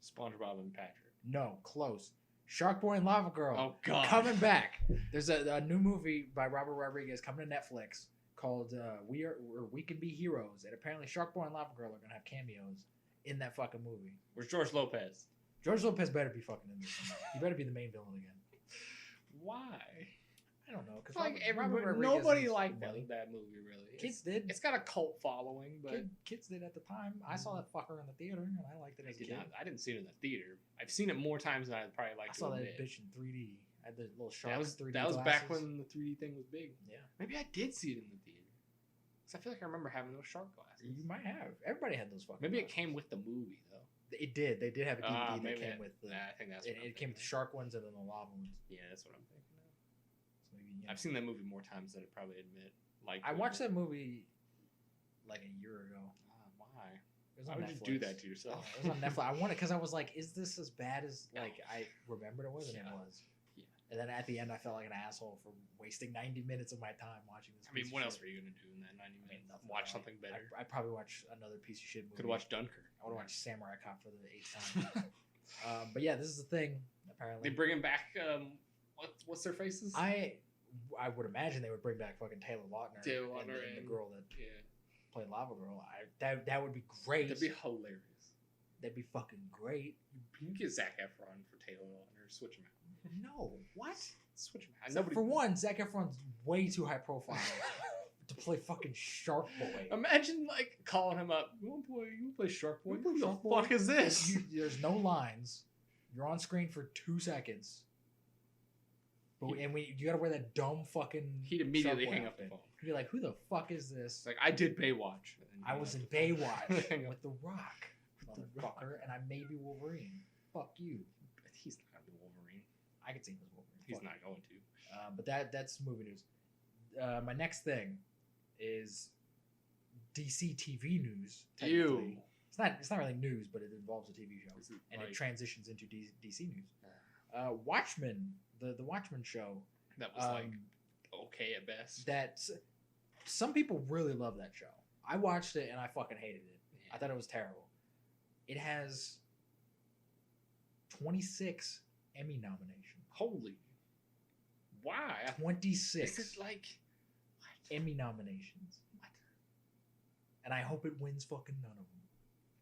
SpongeBob and Patrick. No, close. Shark Boy and Lava Girl. Oh god. Coming back. There's a new movie by Robert Rodriguez coming to Netflix called We Can Be Heroes. And apparently Shark Boy and Lava Girl are gonna have cameos in that fucking movie. Where's George Lopez? George Lopez better be fucking in this. He better be the main villain again. Why? I don't know. Because like nobody liked that movie really. Kids did. It's got a cult following, but kids did at the time. I saw that fucker in the theater, and I liked it as a kid. I didn't see it in the theater. I've seen it more times than I'd probably like to admit. I saw that bitch in 3D. I had the little shark. That was back when the 3D thing was big. Yeah. Maybe I did see it in the theater. Because I feel like I remember having those shark glasses. You might have. Everybody had those fucking. Maybe glasses. it came with the movie though. It did. They did have a DVD that came with. I think that's. It came with the shark ones and then the lava ones. Yeah, that's what I'm thinking. So maybe, I've seen that movie more times than I'd probably admit. Like I watched that movie like a year ago. Why? Why would you do that to yourself? It was on Netflix. I wanted because I was like, is this as bad as like I remembered it was? And it was. Yeah. And then at the end, I felt like an asshole for wasting 90 minutes of my time watching this. I mean, what else were you gonna do in that 90 minutes? Watch something better. I'd probably watch another piece of shit movie. Could watch Dunkirk. I would watch Samurai Cop for the 8th time. But yeah, this is the thing. Apparently, they bringing back what's their faces? I would imagine they would bring back fucking Taylor Lautner, and the girl that played Lava Girl. That would be great. That'd be hilarious. That'd be fucking great. You can get Zac Efron for Taylor Lautner. Switch him out. No, what? Switch him out. For one, Zac Efron's way too high profile to play fucking Shark Boy. Imagine like calling him up. You want to play Shark Boy? What the fuck is this? There's no lines. You're on screen for 2 seconds. But you gotta wear that dumb fucking. He'd immediately hang up the phone. He'd be like, "Who the fuck is this?" It's like, I did Baywatch. I was in Baywatch with The Rock, motherfucker, and I may be Wolverine. Fuck you. He's not gonna be Wolverine. I could see him as Wolverine. He's not going to. But that's movie news. My next thing is DC TV news. Ew. It's not really news, but it involves a TV show, and it transitions into DC news. Watchmen, the Watchmen show. That was okay at best. That some people really love that show. I watched it and I fucking hated it. Yeah. I thought it was terrible. It has 26 Emmy nominations. Holy. Why? 26. Is it like what? Emmy nominations. What? And I hope it wins fucking none of them.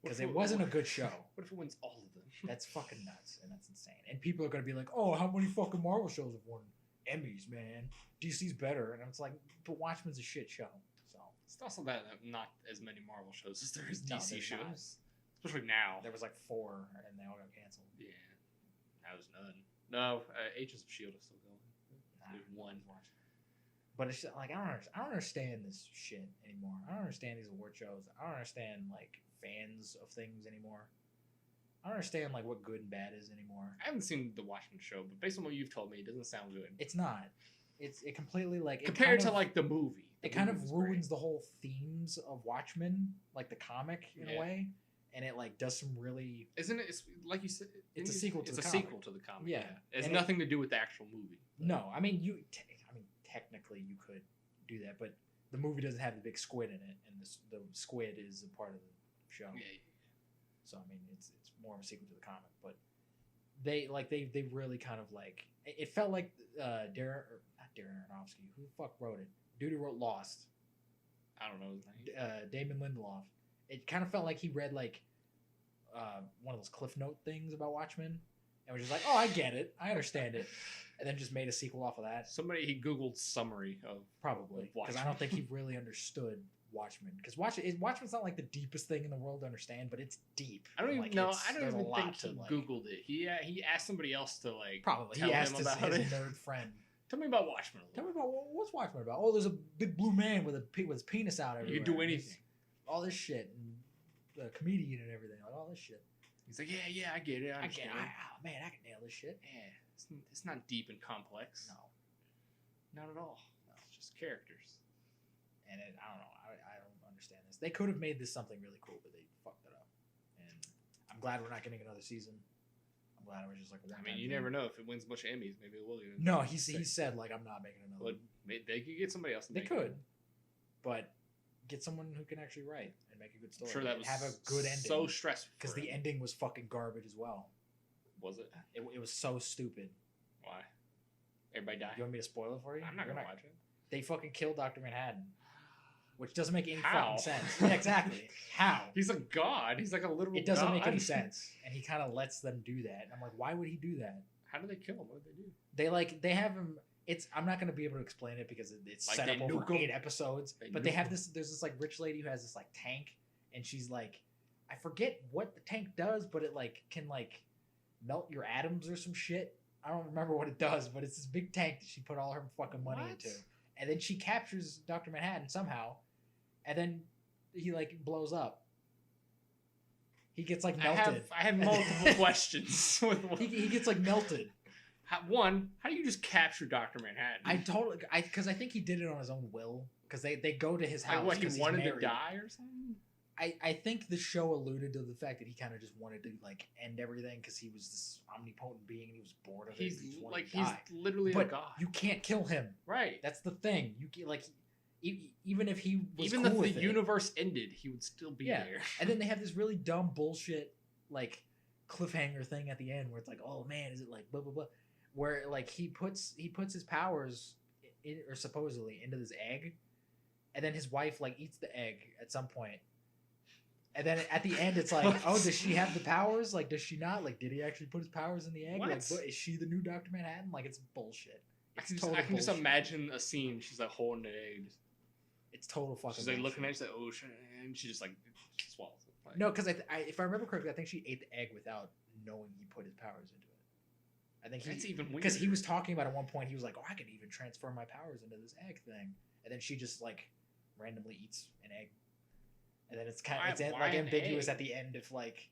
Because it wasn't a good show. What if it wins all of them? That's fucking nuts, and that's insane. And people are going to be like, oh, how many fucking Marvel shows have won Emmys, man? DC's better. And it's like, but Watchmen's a shit show. So it's also that not as many Marvel shows as there is DC shows. Not. Especially now. There was like 4, and they all got canceled. Yeah. Now there's none. No, Agents of S.H.I.E.L.D. is still going. There's one. But it's just, like, I don't understand this shit anymore. I don't understand these award shows. I don't understand, like, fans of things anymore. I don't understand like what good and bad is anymore. I haven't seen the Watchmen show, but based on what you've told me, it doesn't sound good. It's not. It completely like compared to like the movie. It kind of ruins the whole themes of Watchmen, like the comic in a way, and it like does some really. Isn't it? It's like you said. It's a sequel to the comic. It's a sequel to the comic. Yeah, it has nothing to do with the actual movie. No, I mean technically you could do that, but the movie doesn't have the big squid in it, and the squid is a part of the show. Yeah. So I mean, it's more of a sequel to the comic, but they really kind of like it felt like not Darren Aronofsky. Who the fuck wrote it? Dude who wrote Lost. I don't know his name. Damon Lindelof. It kind of felt like he read like one of those Cliff Note things about Watchmen, and was just like, oh, I get it, I understand it, and then just made a sequel off of that. He Googled summary of probably because I don't think he really understood Watchmen, because Watchmen's not like the deepest thing in the world to understand, but it's deep. I don't even know. I don't even think he Googled it. He asked somebody else to like probably tell he asked him about his it. nerd friend. Tell me about Watchmen. Tell me about what's Watchmen about? Oh, there's a big blue man with his penis out everywhere. You can do anything. All this shit, and the comedian and everything, like all this shit. He's like, yeah, I get it. I get it. Oh man, I can nail this shit. Yeah, it's not deep and complex. No, not at all. No, it's just characters. And I don't know. I don't understand this. They could have made this something really cool, but they fucked it up. And I'm glad we're not getting another season. I'm glad it was just like a one-time you never know. If it wins a bunch of Emmys, maybe it will. No, he said like I'm not making another. Well, they could get somebody else. They could, but get someone who can actually write and make a good story. I'm sure that was have a good ending. So stressful because the ending was fucking garbage as well. Was it? It was so stupid. Why? Everybody died. You want me to spoil it for you? I'm not gonna watch it. They fucking killed Dr. Manhattan. Which doesn't make any fucking sense. Yeah, exactly. How? He's a god. He's like a literal god. It doesn't make any sense. And he kind of lets them do that. And I'm like, why would he do that? How do they kill him? What did they do? They have him. I'm not going to be able to explain it because it's like set up over 8 episodes. But they have this, there's this like rich lady who has this like tank. And she's like, I forget what the tank does, but it like can like melt your atoms or some shit. I don't remember what it does, but it's this big tank that she put all her fucking money into. And then she captures Dr. Manhattan somehow. And then he like blows up. He gets like melted. I have multiple questions. He gets like melted. How do you just capture Dr. Manhattan? Because I think he did it on his own will. Because they go to his house. Like what, he wanted to die or something? I think the show alluded to the fact that he kind of just wanted to like end everything because he was this omnipotent being and he was bored of it. He's literally a god. You can't kill him. Right. That's the thing. You like. Even if he was even cool if the universe ended, he would still be there. And then they have this really dumb bullshit like cliffhanger thing at the end where it's like, oh man, is it like blah blah blah, where like he puts his powers or supposedly into this egg, and then his wife like eats the egg at some point, and then at the end it's like, oh, does she have the powers? Like, does she not? Like, did he actually put his powers in the egg? What? Like, is she the new Dr. Manhattan? Like, it's bullshit. I can just imagine a scene. She's like holding the egg. It's total fucking. She's like looking at it, she's like, oh shit, and she just like swallows it. Like, no, because if I remember correctly, I think she ate the egg without knowing he put his powers into it. I think That's even weird. because he was talking about at one point. He was like, "Oh, I could even transfer my powers into this egg thing," and then she just like randomly eats an egg, and then it's Why like an ambiguous egg? at the end if like.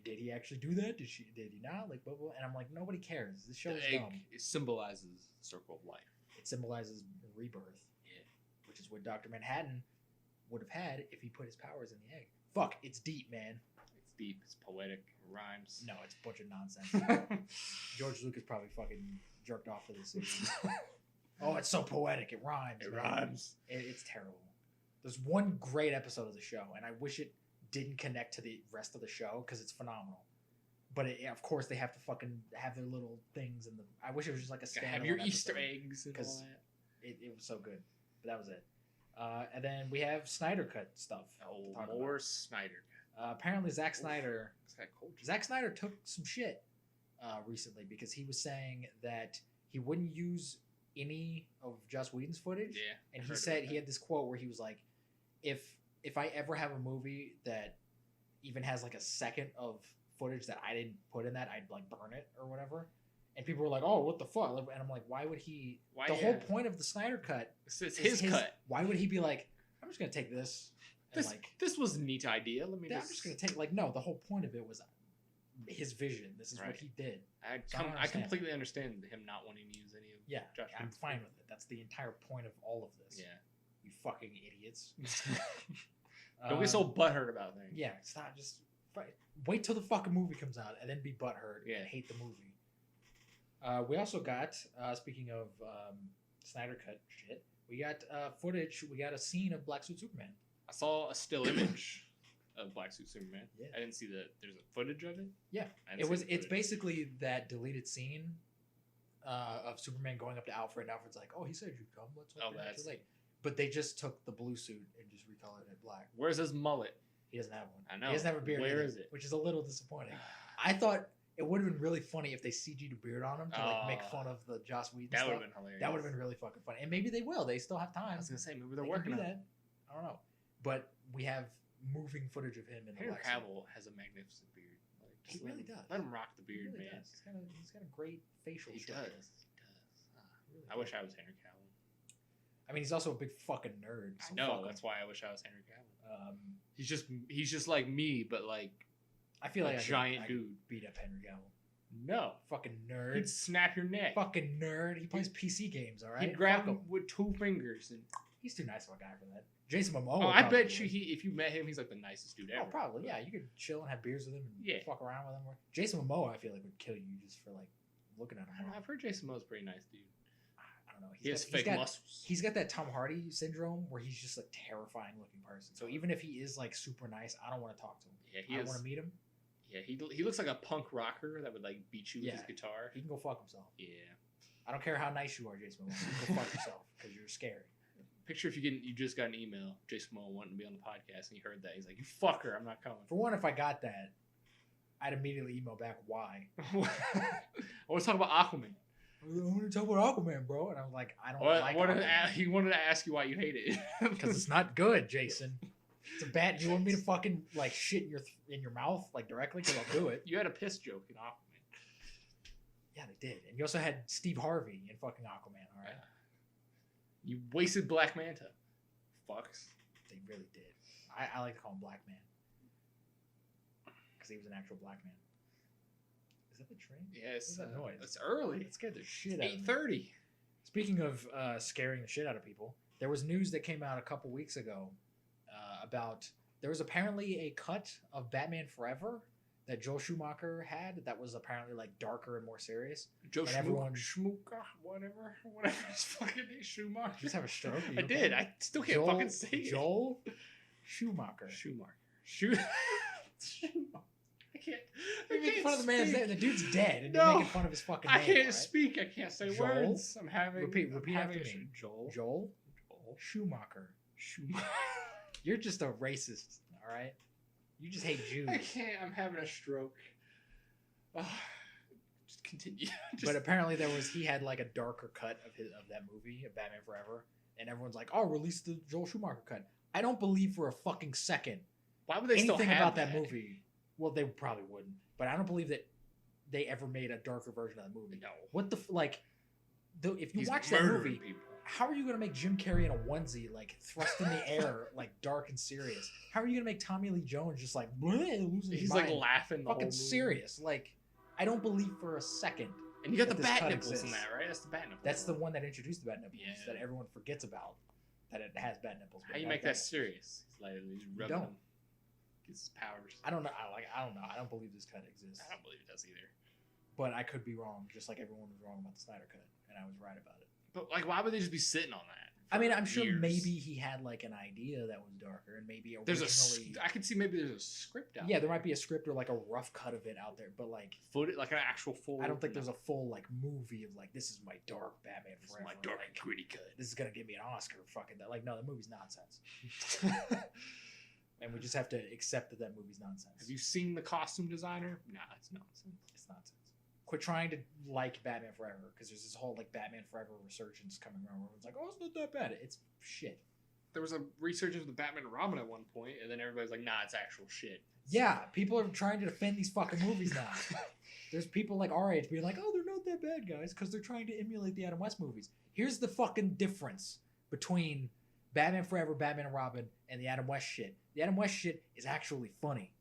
Did he actually do that? Did he not? Like blah blah. And I'm like, nobody cares. This show is The egg dumb. symbolizes the circle of life. It symbolizes rebirth. Yeah. Which is what Dr. Manhattan would have had if he put his powers in the egg. Fuck, it's deep, man. It's deep. It's poetic. It rhymes. No, it's a bunch of nonsense. George Lucas probably fucking jerked off for this season. Oh, it's so poetic. It rhymes. It man. rhymes. It's terrible. There's one great episode of the show, and I wish it didn't connect to the rest of the show because it's phenomenal. But of course, they have to fucking have their little things, and I wish it was just like a standalone. Have your Easter episode, eggs and all because that. it was so good. But that was it. And then we have Snyder Cut stuff. Oh, to talk more about. Snyder. Apparently, Zack Snyder. It's got culture. Zack Snyder took some shit recently because he was saying that he wouldn't use any of Joss Whedon's footage. Yeah. And I he heard said about he had this quote where he was like, if I ever have a movie that even has like a second of footage that I didn't put in that, I'd like burn it or whatever. And people were like, "Oh, what the fuck?" And I'm like, "Why would he?" Why, the yeah. whole point of the Snyder Cut It's is his cut. Why would he be like, "I'm just gonna take this and This was a neat idea. Let me I'm just gonna take like no." The whole point of it was his vision. This is what Right. he did. I don't understand. completely understand him not wanting to use any of Yeah, Josh I'm Whedon's fine footage. with it. That's the entire point of all of this. Yeah. You fucking idiots. Don't get so butthurt about things. Yeah, it's not just wait till the fucking movie comes out and then be butthurt Yeah. and hate the movie. We also got speaking of Snyder Cut shit, we got footage. We got a scene of Black Suit Superman. I saw a still image of Black Suit Superman. Yeah. I didn't see that. There's a footage of it. Yeah, I didn't see the It's footage. basically that deleted scene of Superman going up to Alfred, and Alfred's like, "Oh, he said you'd come. Let's hope Oh, you're not that's- too late." But they just took the blue suit and just recolored it black. Where's his mullet? He doesn't have one. I know. He doesn't have a beard. Where either, is it? Which is a little disappointing. I thought it would have been really funny if they CG'd a beard on him to like make fun of the Joss Whedon That stuff. would have been hilarious. That would have been really fucking funny. And maybe they will. They still have I time. was gonna say maybe They they're can working do on that. it. I don't know. But we have moving footage of him in the Henry black suit. Cavill has a magnificent beard. Like, He just really let him- does. Let him rock the He beard, really man. does. He's got a great facial He structure. does. He does. He really I wish does. I was Henry Cavill. I mean, he's also a big fucking nerd. So I know. fuck him. That's why I wish I was Henry Cavill. He's He's just like me, but like I feel like a I could- giant I could dude. beat up Henry Cavill. No. Fucking nerd. He'd snap your neck. Fucking nerd. He plays PC games, all right? He'd grab Fuck him him. with 2 fingers and. He's too nice of a guy for that. Jason Momoa. Oh, I probably bet you would. if you met him, he's like the nicest dude ever. Oh, probably. Yeah, you could chill and have beers with him and Yeah. fuck around with him. Jason Momoa, I feel like, would kill you just for like looking at him. I don't know, I've heard Jason Momoa's a pretty nice dude. I don't know. He has he's fake got, muscles. He's got that Tom Hardy syndrome where he's just a terrifying looking person. So even if he is like super nice, I don't want to talk to him. Yeah, I want to meet him. Yeah, he looks like a punk rocker that would like beat you with his guitar. He can go fuck himself. Yeah. I don't care how nice you are, Jason Momoa. You can go fuck yourself because you're scary. Picture if you just got an email, Jason Momoa wanting to be on the podcast, and he heard that. He's like, "You fucker, I'm not coming." For one, if I got that, I'd immediately email back why. I want to talk about Aquaman. I want to talk about Aquaman, bro. And I'm like, I don't Or, like he wanted to ask you why you hate it. because it's not good, Jason. It's a bad. You want me to fucking like shit in your mouth like directly? Because I'll do it. You had a piss joke in Aquaman. Yeah, they did. And you also had Steve Harvey in fucking Aquaman. All right, You wasted Black Manta. Fucks. they really did. I like to call him Black Man because he was an actual black man. Is that the train? Yes. What's that noise? It's early. It scared the shit out of me. 8:30. Speaking of scaring the shit out of people, there was news that came out a couple weeks ago about there was apparently a cut of Batman Forever that Joel Schumacher had that was apparently like darker and more serious. Joe And everyone- Schmuka, whatever his fucking name, Schumacher. Just have a stroke. I did. I still can't fucking say it. Joel Schumacher. Schumacher. I can't. You're making fun of the man's speak. name. The dude's dead, and No. you're making fun of his fucking I name. can't alright? speak. I can't say Joel? words. I'm having. Repeat I'm after having me. Joel. Joel Schumacher. Schumacher. You're just a racist, all right? You just hate Jews. I can't. I'm having a stroke. Oh, just continue. But apparently he had like a darker cut of that movie of Batman Forever, and everyone's like, "Oh, release the Joel Schumacher cut." I don't believe for a fucking second why would they still anything have about that movie. Well, they probably wouldn't, but I don't believe that they ever made a darker version of the movie. No. What the if you He's watch that murdering movie, people. how are you gonna make Jim Carrey in a onesie, like thrust in the air, like dark and serious? How are you gonna make Tommy Lee Jones just like losing his He's mind, like laughing the whole fucking movie. serious? Like, I don't believe for a second. And you got that the this bat cut nipples exists. in that, right? That's the bat nipples. That's the one that introduced the bat nipples Yeah. that everyone forgets about. That it has bat nipples. How you make that serious? He's like he's rubbing don't. them. Gets his powers. I don't know. I don't know. I don't believe this cut exists. I don't believe it does either. But I could be wrong, just like everyone was wrong about the Snyder Cut, and I was right about it. But like, why would they just be sitting on that? I mean, I'm sure years? maybe he had like an idea that was darker, and maybe originally I could see maybe there's a script out. yeah, there might be a script or like a rough cut of it out there, but like footage, like an actual full. I don't think there's a full like movie of like this is my dark Batman This is forever. my dark like, and gritty cut. this is gonna give me an Oscar. Fucking that. Like no, the movie's nonsense, and we just have to accept that that movie's nonsense. Have you seen the costume designer? Nah, it's nonsense. It's nonsense. Quit trying to like Batman Forever because there's this whole like Batman Forever resurgence coming around where everyone's like, oh, it's not that bad. It's shit. There was a resurgence with Batman and Robin at one point, and then everybody's like, nah, it's actual shit. Yeah, people are trying to defend these fucking movies now. There's people like our age being like, oh, they're not that bad, guys, because they're trying to emulate the Adam West movies. Here's the fucking difference between Batman Forever, Batman and Robin, and the Adam West shit. The Adam West shit is actually funny.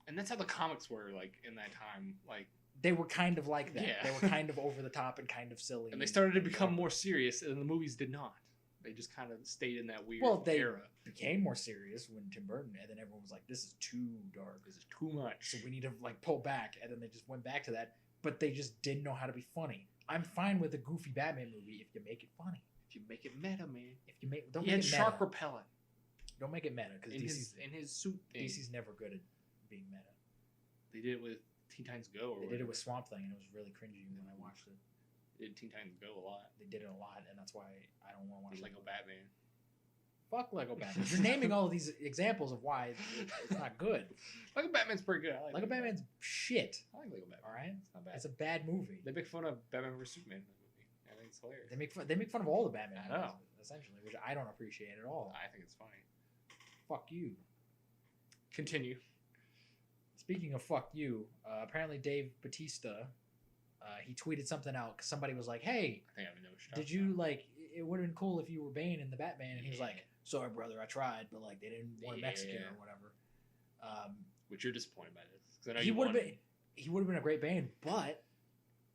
And that's how the comics were, like, in that time. Like, They were kind of like that. Yeah. They were kind of over the top and kind of silly. and they started to become more serious, and the movies did not. They just kind of stayed in that weird they era. became more serious when Tim Burton, and then everyone was like, this is too dark. This is too much. So we need to like pull back, and then they just went back to that. But they just didn't know how to be funny. I'm fine with a goofy Batman movie if you make it funny. If you make it meta, man. If you make don't He make had it shark meta. repellent Don't make it meta because in his suit thing. DC's never good at being meta. They did it with Teen Titans Go. Or They did it with Swamp Thing, and it was really cringy when I watched it. They did Teen Titans Go a lot. They did it a lot, and that's why I don't want to watch Lego it. Batman. Fuck Lego Batman. You're naming all of these examples of why it's not good. Lego Batman's pretty good. I like Lego Batman's shit. I like Lego Batman. All right, It's not bad. it's a bad movie. They make fun of Batman vs Superman in that movie. I think it's hilarious. They make fun of all the Batman I know. movies, essentially, which I don't appreciate at all. I think it's funny. Fuck you. Continue. Speaking of fuck you, apparently Dave Bautista, he tweeted something out because somebody was like, "Hey, I think I know what you're did talking you about. like? It would have been cool if you were Bane in the Batman." And he was Yeah. like, "Sorry, brother, I tried, but like they didn't want a Mexican Yeah. or whatever." Which you're disappointed by this? 'Cause I know He you would have wanted- been. He would have been a great Bane, but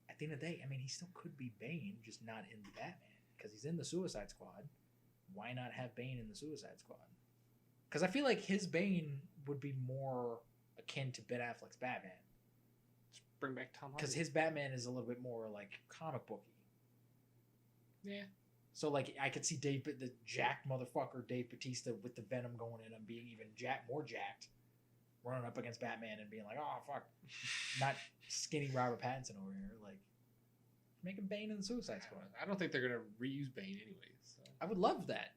at the end of the day, I mean, he still could be Bane, just not in the Batman because he's in the Suicide Squad. Why not have Bane in the Suicide Squad? Because I feel like his Bane would be more akin to Ben Affleck's Batman. Just bring back Tom Hardy. Because his Batman is a little bit more like comic booky. Yeah. So like I could see the jacked motherfucker Dave Bautista with the Venom going in and being even more jacked, running up against Batman and being like, oh fuck, not skinny Robert Pattinson over here. Like, make him Bane in the Suicide Squad. I don't think they're gonna reuse Bane anyways. So. I would love that.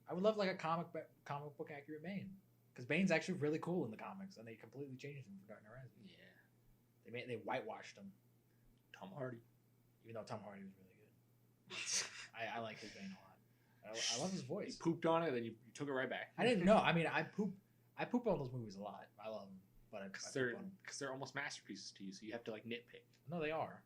I would love like a comic book accurate Bane, because Bane's actually really cool in the comics, and they completely changed him for Dark Knight Rises. Yeah. They whitewashed him, Tom Hardy. even though Tom Hardy was really good. I like his Bane a lot. I love his You voice. pooped on it, then you took it right back. I didn't know. I mean, I poop on those movies a lot. I love them, but I Because poop on them. they're almost masterpieces to you, so you have to like nitpick. No, they are.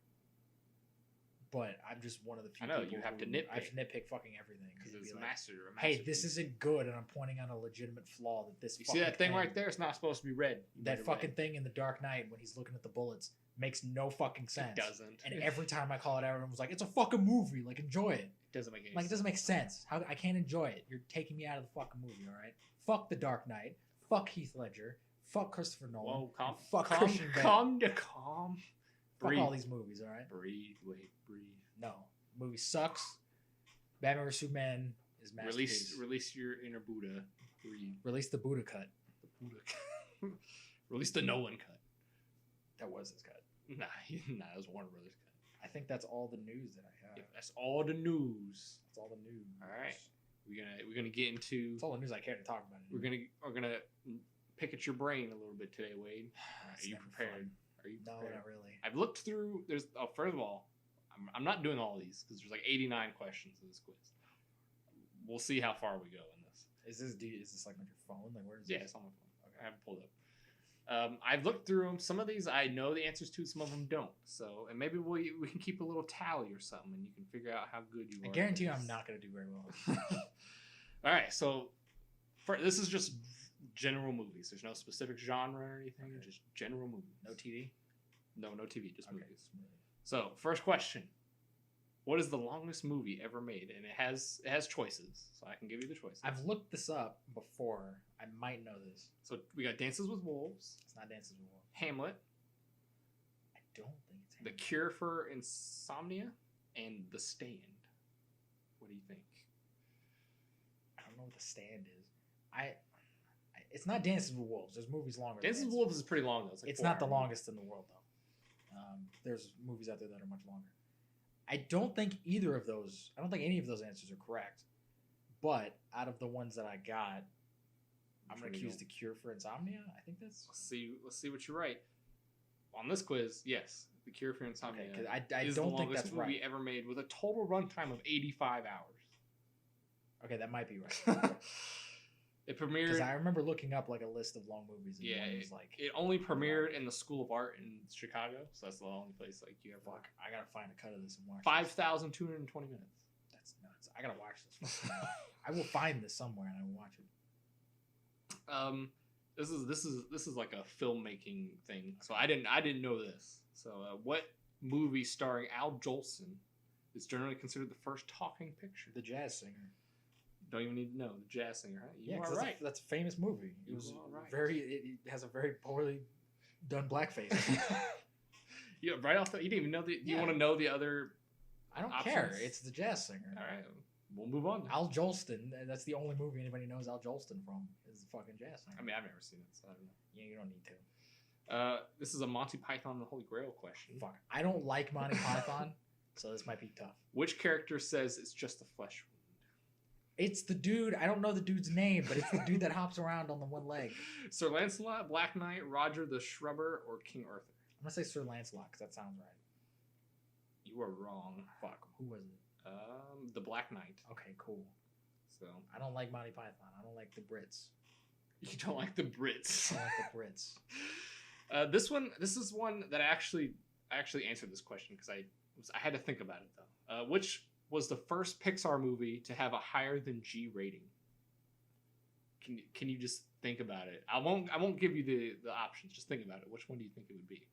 But I'm just one of the few. I know, people you have to who- nitpick. I have to nitpick fucking everything. Because and it's be a like, masterpiece. hey, this isn't good, and I'm pointing out a legitimate flaw that this. You see that fucking thing right there? It's not supposed to be red. You That made it fucking red. thing in the Dark Knight when he's looking at the bullets makes no fucking sense. It doesn't. And every time I call it out, everyone was like, "It's a fucking movie. Like, enjoy it." It doesn't make any Like, it sense. doesn't make sense. How I can't enjoy it. You're taking me out of the fucking movie. All right. Fuck the Dark Knight. Fuck Heath Ledger. Fuck Christopher Nolan. Whoa, calm. and fuck calm, Christian Bale. calm. Fuck Breathe. all these movies. All right. Breathe. Wait. Breathe. No, movie sucks. Batman vs Superman is masterpiece. Release your inner Buddha. Breathe. Release the Buddha cut. The Buddha cut. Release the Nolan cut. That was his cut. Nah, that was Warner Brothers cut. I think that's all the news that I have. Yeah, that's all the news. That's all the news. All right. We're gonna get into. That's all the news I care to talk about. We're gonna pick at your brain a little bit today, Wade. It's Are you never prepared? fun. Are you No, prepared? not really. I've looked through. There's first of all, I'm not doing all these because there's like 89 questions in this quiz. We'll see how far we go in this. Is this like on your phone? Like where is Yeah, this? it's on my phone. Okay. I have it pulled up. I've looked through them. Some of these I know the answers to, some of them don't. So, and maybe we can keep a little tally or something, and you can figure out how good you are. I guarantee you I'm not going to do very well. All right, so this is just general movies. There's no specific genre or anything. Okay. Just general movies. No TV? No TV, just movies. So, first question. What is the longest movie ever made? And it has choices, so I can give you the choices. I've looked this up before. I might know this. So we got Dances with Wolves. It's not Dances with Wolves. Hamlet. I don't think it's Hamlet. The Cure for Insomnia and The Stand. What do you think? I don't know what The Stand is. It's not Dances with Wolves. There's movies longer. Dances with Wolves is pretty long though. It's not the longest in the world though. There's movies out there that are much longer. I don't think any of those answers are correct. But out of the ones that I got, I'm going to choose The Cure for Insomnia. I think that's... Let's see what you write. On this quiz, yes. The Cure for Insomnia I is don't the think longest that's movie right. ever made with a total runtime of 85 hours. Okay, that might be right. It premiered... Because I remember looking up like a list of long movies. And it only premiered in the School of Art in Chicago, so that's the only place like you ever... Fuck, I gotta find a cut of this and watch 5,220 minutes. That's nuts. I gotta watch this. I will find this somewhere and I will watch it. This is like a filmmaking thing. So I didn't know this. So what movie starring Al Jolson is generally considered the first talking picture? The Jazz Singer. Don't even need to know. The Jazz Singer, huh? You are right. That's a famous movie. It was right. It has a very poorly done blackface. Yeah, right off the... You didn't even know the... Do you want to know the other... I don't options? care. It's The Jazz Singer. All right. We'll move on now. Al Jolson. That's the only movie anybody knows Al Jolson from is the fucking Jazz Singer. I mean, I've never seen it, so I don't know. Yeah, you don't need to. This is a Monty Python and the Holy Grail question. Fuck. I don't like Monty Python, so this might be tough. Which character says it's just a flesh wound? It's the dude. I don't know the dude's name, but it's the dude that hops around on the one leg. Sir Lancelot, Black Knight, Roger the Shrubber, or King Arthur? I'm going to say Sir Lancelot because that sounds right. You are wrong. Fuck. Who was it? The Black Knight. Okay, cool. So I don't like Monty Python. I don't like the Brits. You don't like the Brits. I don't like the Brits. This is one that I actually answered this question because I had to think about it though. Which was the first Pixar movie to have a higher than G rating? Can you just think about it? I won't give you the options. Just think about it. Which one do you think it would be?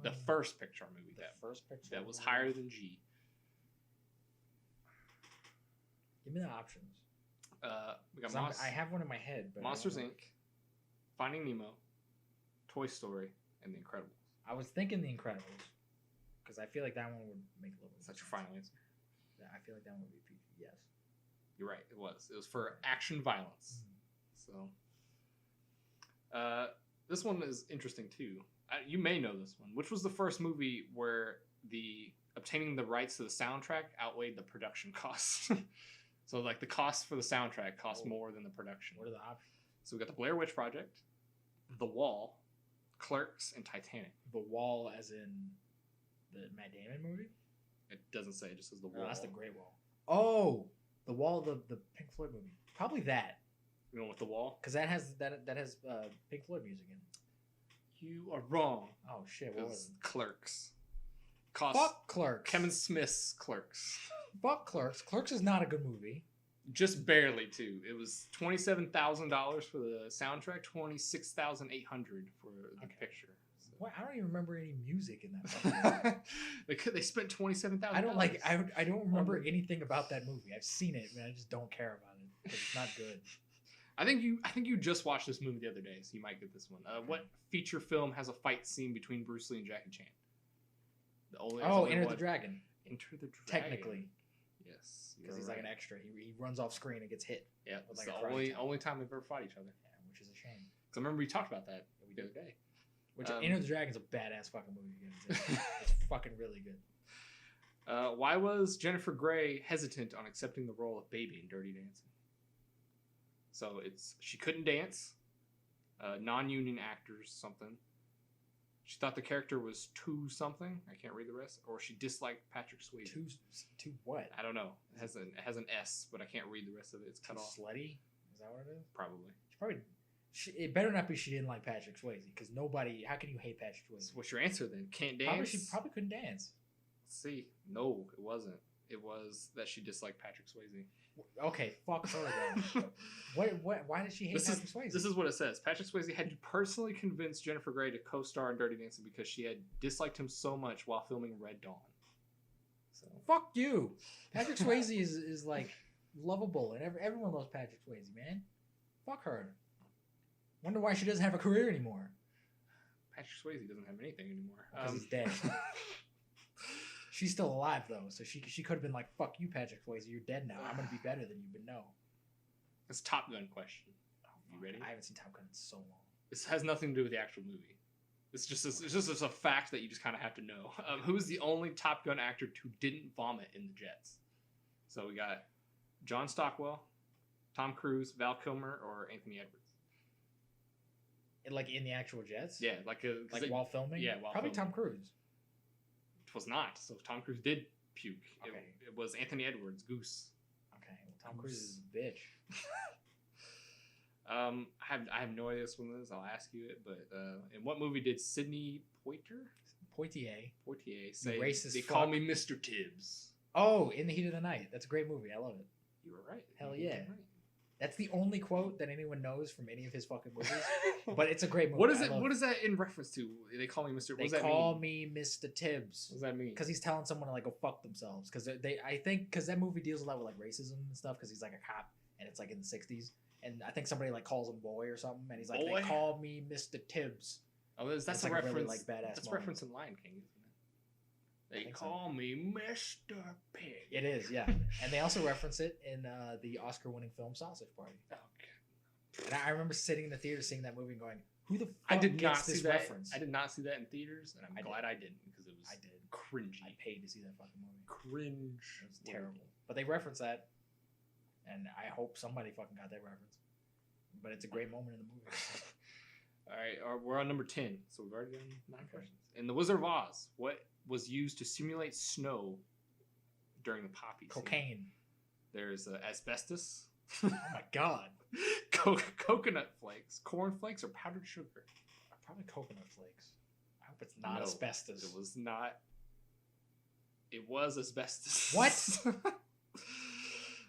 The first Pixar movie that was higher than G. Give me the options. We got I have one in my head, but Monsters Inc., Finding Nemo, Toy Story, and The Incredibles. I was thinking The Incredibles because I feel like that one would make a little bit. That's your final answer. Yeah, I feel like that one would be yes. You're right. It was. It was for action violence. So, this one is interesting too. You may know this one. Which was the first movie where the obtaining the rights to the soundtrack outweighed the production costs? So, like, the cost for the soundtrack cost more than the production. What are the options? So, we got The Blair Witch Project, The Wall, Clerks, and Titanic. The Wall as in the Matt Damon movie? It doesn't say. It just says The Wall. No, that's The Great Wall. Oh! The Wall, the Pink Floyd movie. Probably that. You know what The Wall? Because that has Pink Floyd music in it. You are wrong. Oh, shit. What was it? Clerks. Fuck Clerks. Kevin Smith's Clerks. Fuck Clerks. Clerks is not a good movie. Just barely, too. It was $27,000 for the soundtrack, $26,800 for the picture. So. What? I don't even remember any music in that movie. They spent $27,000. I don't remember anything about that movie. I've seen it, and I just don't care about it because it's not good. I think you just watched this movie the other day, so you might get this one. What feature film has a fight scene between Bruce Lee and Jackie Chan? Enter the Dragon. Enter the Dragon. Technically. Yes. Because he's like an extra. He runs off screen and gets hit. Yeah, it's the only time they've ever fought each other. Yeah, which is a shame. Because I remember we talked about that the other day. Which Enter the Dragon's a badass fucking movie. It's fucking really good. Why was Jennifer Grey hesitant on accepting the role of Baby in Dirty Dancing? So she couldn't dance, non-union actors, something. She thought the character was too something. I can't read the rest. Or she disliked Patrick Swayze. Too what? I don't know. It has an S, but I can't read the rest of it. It's cut off. Slutty? Is that what it is? Probably. She probably It better not be she didn't like Patrick Swayze, because nobody. How can you hate Patrick Swayze? So what's your answer then? Can't dance? She probably couldn't dance. Let's see. No, it wasn't. It was that she disliked Patrick Swayze. Okay, fuck her then. Why did she hate Patrick Swayze? This is what it says. Patrick Swayze had to personally convince Jennifer Grey to co-star in Dirty Dancing because she had disliked him so much while filming Red Dawn. So fuck you. Patrick Swayze is like lovable, and everyone loves Patrick Swayze, man. Fuck her. Wonder why she doesn't have a career anymore. Patrick Swayze doesn't have anything anymore. Because he's dead. She's still alive though, so she could have been like, "Fuck you, Patrick Swayze. You're dead now. I'm gonna be better than you." But no. It's a Top Gun question. You ready? I haven't seen Top Gun in so long. This has nothing to do with the actual movie. It's just a fact that you just kind of have to know. Who is the only Top Gun actor who didn't vomit in the jets? So we got John Stockwell, Tom Cruise, Val Kilmer, or Anthony Edwards. Like in the actual jets? Yeah, like while filming? Yeah, while probably filming. Tom Cruise. It was not. So Tom Cruise did puke. Okay. It was Anthony Edwards, Goose. Okay, well, Tom Cruise is a bitch. I have no idea this one is. I'll ask you it, but in what movie did Sidney Poitier say racist they fuck. call me Mr. Tibbs? Oh, In the Heat of the Night. That's a great movie. I love it. You were right. Hell You were yeah. right. That's the only quote that anyone knows from any of his fucking movies. But it's a great movie. What is it? What is that in reference to? They call me Mr. What They does that call mean? me Mr. Tibbs. What does that mean? Because he's telling someone to like go fuck themselves. Because because that movie deals a lot with like racism and stuff. Because he's like a cop and it's like in the '60s. And I think somebody like calls him boy or something. And he's like, Boy? they call me Mr. Tibbs. Oh, that's It's a like a reference. really, like, badass That's a moment. reference in Lion King, isn't it? They think so. call me Mr. Pig. It is, yeah. And they also reference it in the Oscar-winning film Sausage Party. Okay. And I remember sitting in the theater seeing that movie and going, "Who the fuck I did not gets see this that. reference?" I did not see that in theaters, and I'm I glad I didn't because it was I did. cringy. I paid to see that fucking movie. Cringe. It was terrible. But they reference that, and I hope somebody fucking got that reference. But it's a great moment in the movie. All right, we're on number 10, so we've already done 9 questions. In The Wizard of Oz, what was used to simulate snow during the poppy season? Cocaine. There's asbestos, Oh my god. coconut flakes, corn flakes, or powdered sugar. Probably coconut flakes. I hope it's not No, asbestos. It was not. It was asbestos. What?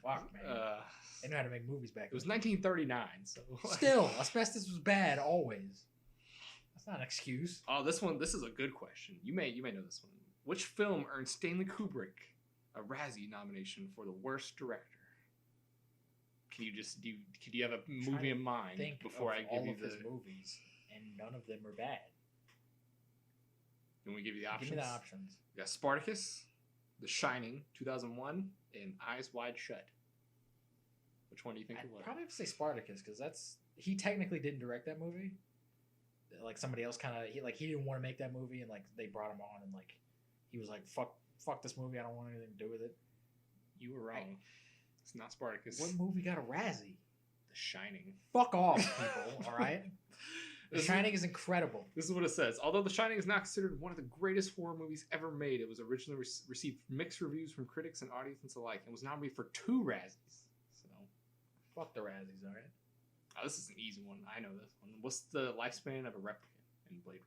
Fuck, man. They knew how to make movies back It was then. 1939, so Still, asbestos was bad always. That's not an excuse. Oh, this is a good question. You may know this one. Which film earned Stanley Kubrick a Razzie nomination for the worst director? Can you have a movie in mind Think before of I give all you of his movies, and none of them are bad. Can we give you the options? Give me the options. We got Spartacus, The Shining, 2001, and Eyes Wide Shut. Which one do you think it I'd was? probably have to say Spartacus, because he technically didn't direct that movie. Like somebody else he didn't want to make that movie, and like they brought him on, and like he was like, fuck this movie, I don't want anything to do with it. You were wrong. It's not Spartacus. What movie got a Razzie? The Shining. Fuck off, people. All right. The Shining is incredible. This is what it says. Although The Shining is not considered one of the greatest horror movies ever made, it was originally received mixed reviews from critics and audiences alike, and was nominated for 2 Razzies. So, fuck the Razzies, all right. Oh, this is an easy one. I know this one. What's the lifespan of a replicant in Blade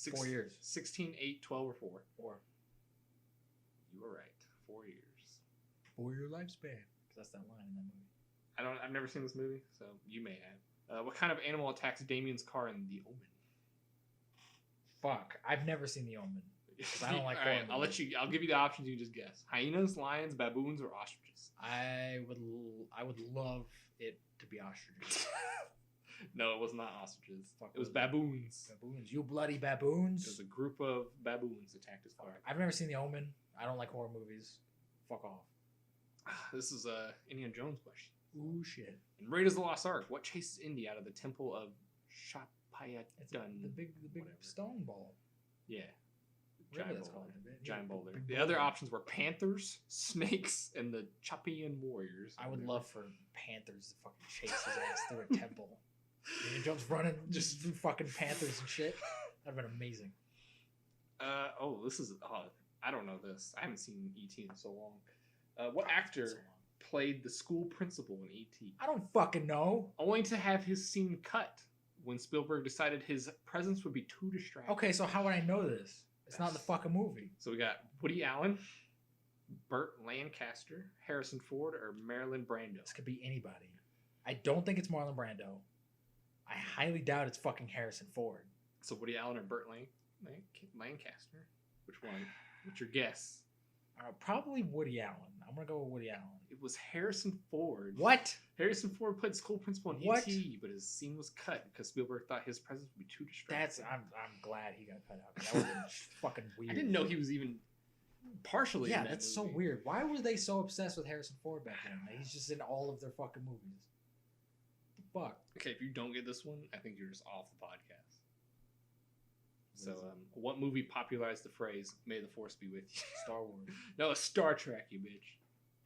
Runner? 4 years. 16, 8, 12, or 4? 4. You were right. 4 years. 4-year lifespan. Because that's that line in that movie. I've never seen this movie, so you may have. What kind of animal attacks Damien's car in The Omen? Fuck. I've never seen The Omen. I don't like All horror right, movies. I'll give you the options. You just guess: hyenas, lions, baboons, or ostriches. I would love it to be ostriches. No, it was not ostriches. Fuck, It was was it? baboons. Baboons. You bloody It baboons. was a group of baboons attacked his car. I've never seen The Omen. I don't like horror movies. Fuck off. This is a Indiana Jones question. Ooh, shit. In Raiders of the Lost Ark, what chases Indy out of the temple of It's Shapayatun? the big whatever. stone ball. Yeah. Whatever Giant that's boulder. called. Giant boulder. Big The other boulder. options were panthers, snakes, and the Chapian warriors. I would love for panthers to fucking chase his ass through a temple. Indiana Jones running just through fucking panthers and shit. That'd been amazing. This is. I don't know this. I haven't seen E.T. in so long. What actor? So long. played the school principal in E.T.? I don't fucking know. Only to have his scene cut when Spielberg decided his presence would be too distracting. Okay, so how would I know this? It's not in the fucking movie. So we got Woody Allen, Burt Lancaster, Harrison Ford, or Marilyn Brando. This could be anybody. I don't think it's Marlon Brando. I highly doubt it's fucking Harrison Ford. So Woody Allen or Burt Lancaster? Which one? What's your guess? Probably Woody Allen. I'm gonna go with Woody Allen. It was Harrison Ford. What? Harrison Ford played school principal in What? E.T., but his scene was cut because Spielberg thought his presence would be too distracting. I'm glad he got cut out. That would have been fucking weird. I didn't know he was even partially. Yeah, in that that's movie. so weird. Why were they so obsessed with Harrison Ford back then? Like, he's just in all of their fucking movies. The fuck? Okay, if you don't get this one, I think you're just off the podcast. So, what movie popularized the phrase "May the Force be with you"? Star Wars. No, it's Star Trek, you bitch.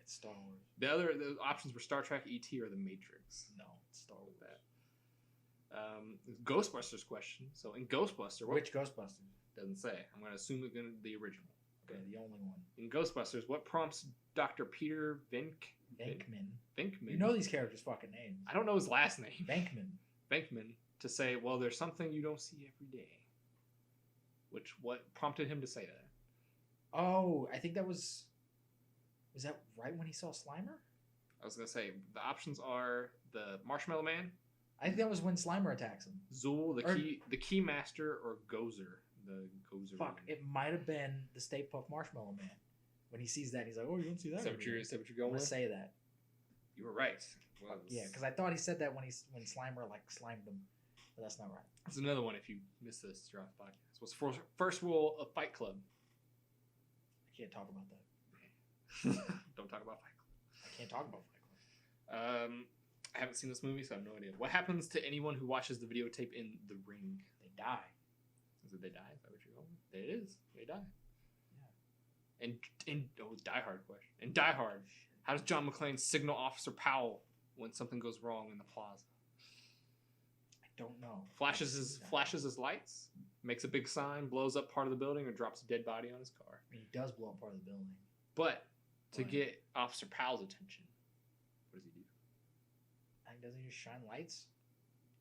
It's Star Wars. The options were Star Trek, E.T., or The Matrix. No, it's Star Wars. Ghostbusters question. So in Ghostbusters, Which Ghostbusters? doesn't say. I'm going to assume it's going to be the original. Okay, the only one. In Ghostbusters, what prompts Dr. Peter Venkman. Venkman? You know these characters' fucking names. I don't know his last name. Venkman. To say, well, there's something you don't see every day. What prompted him to say that? Oh, I think that was that right when he saw Slimer? I was going to say, the options are the Marshmallow Man, I think that was when Slimer attacks him. Zool, the Key Master, or Gozer, the Gozer. Fuck, it might have been the Stay Puft Marshmallow Man. When he sees that, he's like, "Oh, you don't see that." Is that what you're I'm going gonna with? say that. You were right. Well, Yeah, because I thought he said that when Slimer like slimed him, but that's not right. That's another one. If you missed this throughout the podcast, what's the first rule of Fight Club? I can't talk about that. Don't talk about Fight Club. I can't talk about Fight Club. I haven't seen this movie, so I have no idea. What happens to anyone who watches the videotape in The Ring? They die. Is it they die? Is that what you're going with? It is. They die. Yeah. And Die Hard question. In Die Hard, how does John McClane signal Officer Powell when something goes wrong in the plaza? I don't know. Flashes his lights, makes a big sign, blows up part of the building, or drops a dead body on his car. I mean, he does blow up part of the building. But to get Officer Powell's attention, what does he do? Doesn't he just shine lights?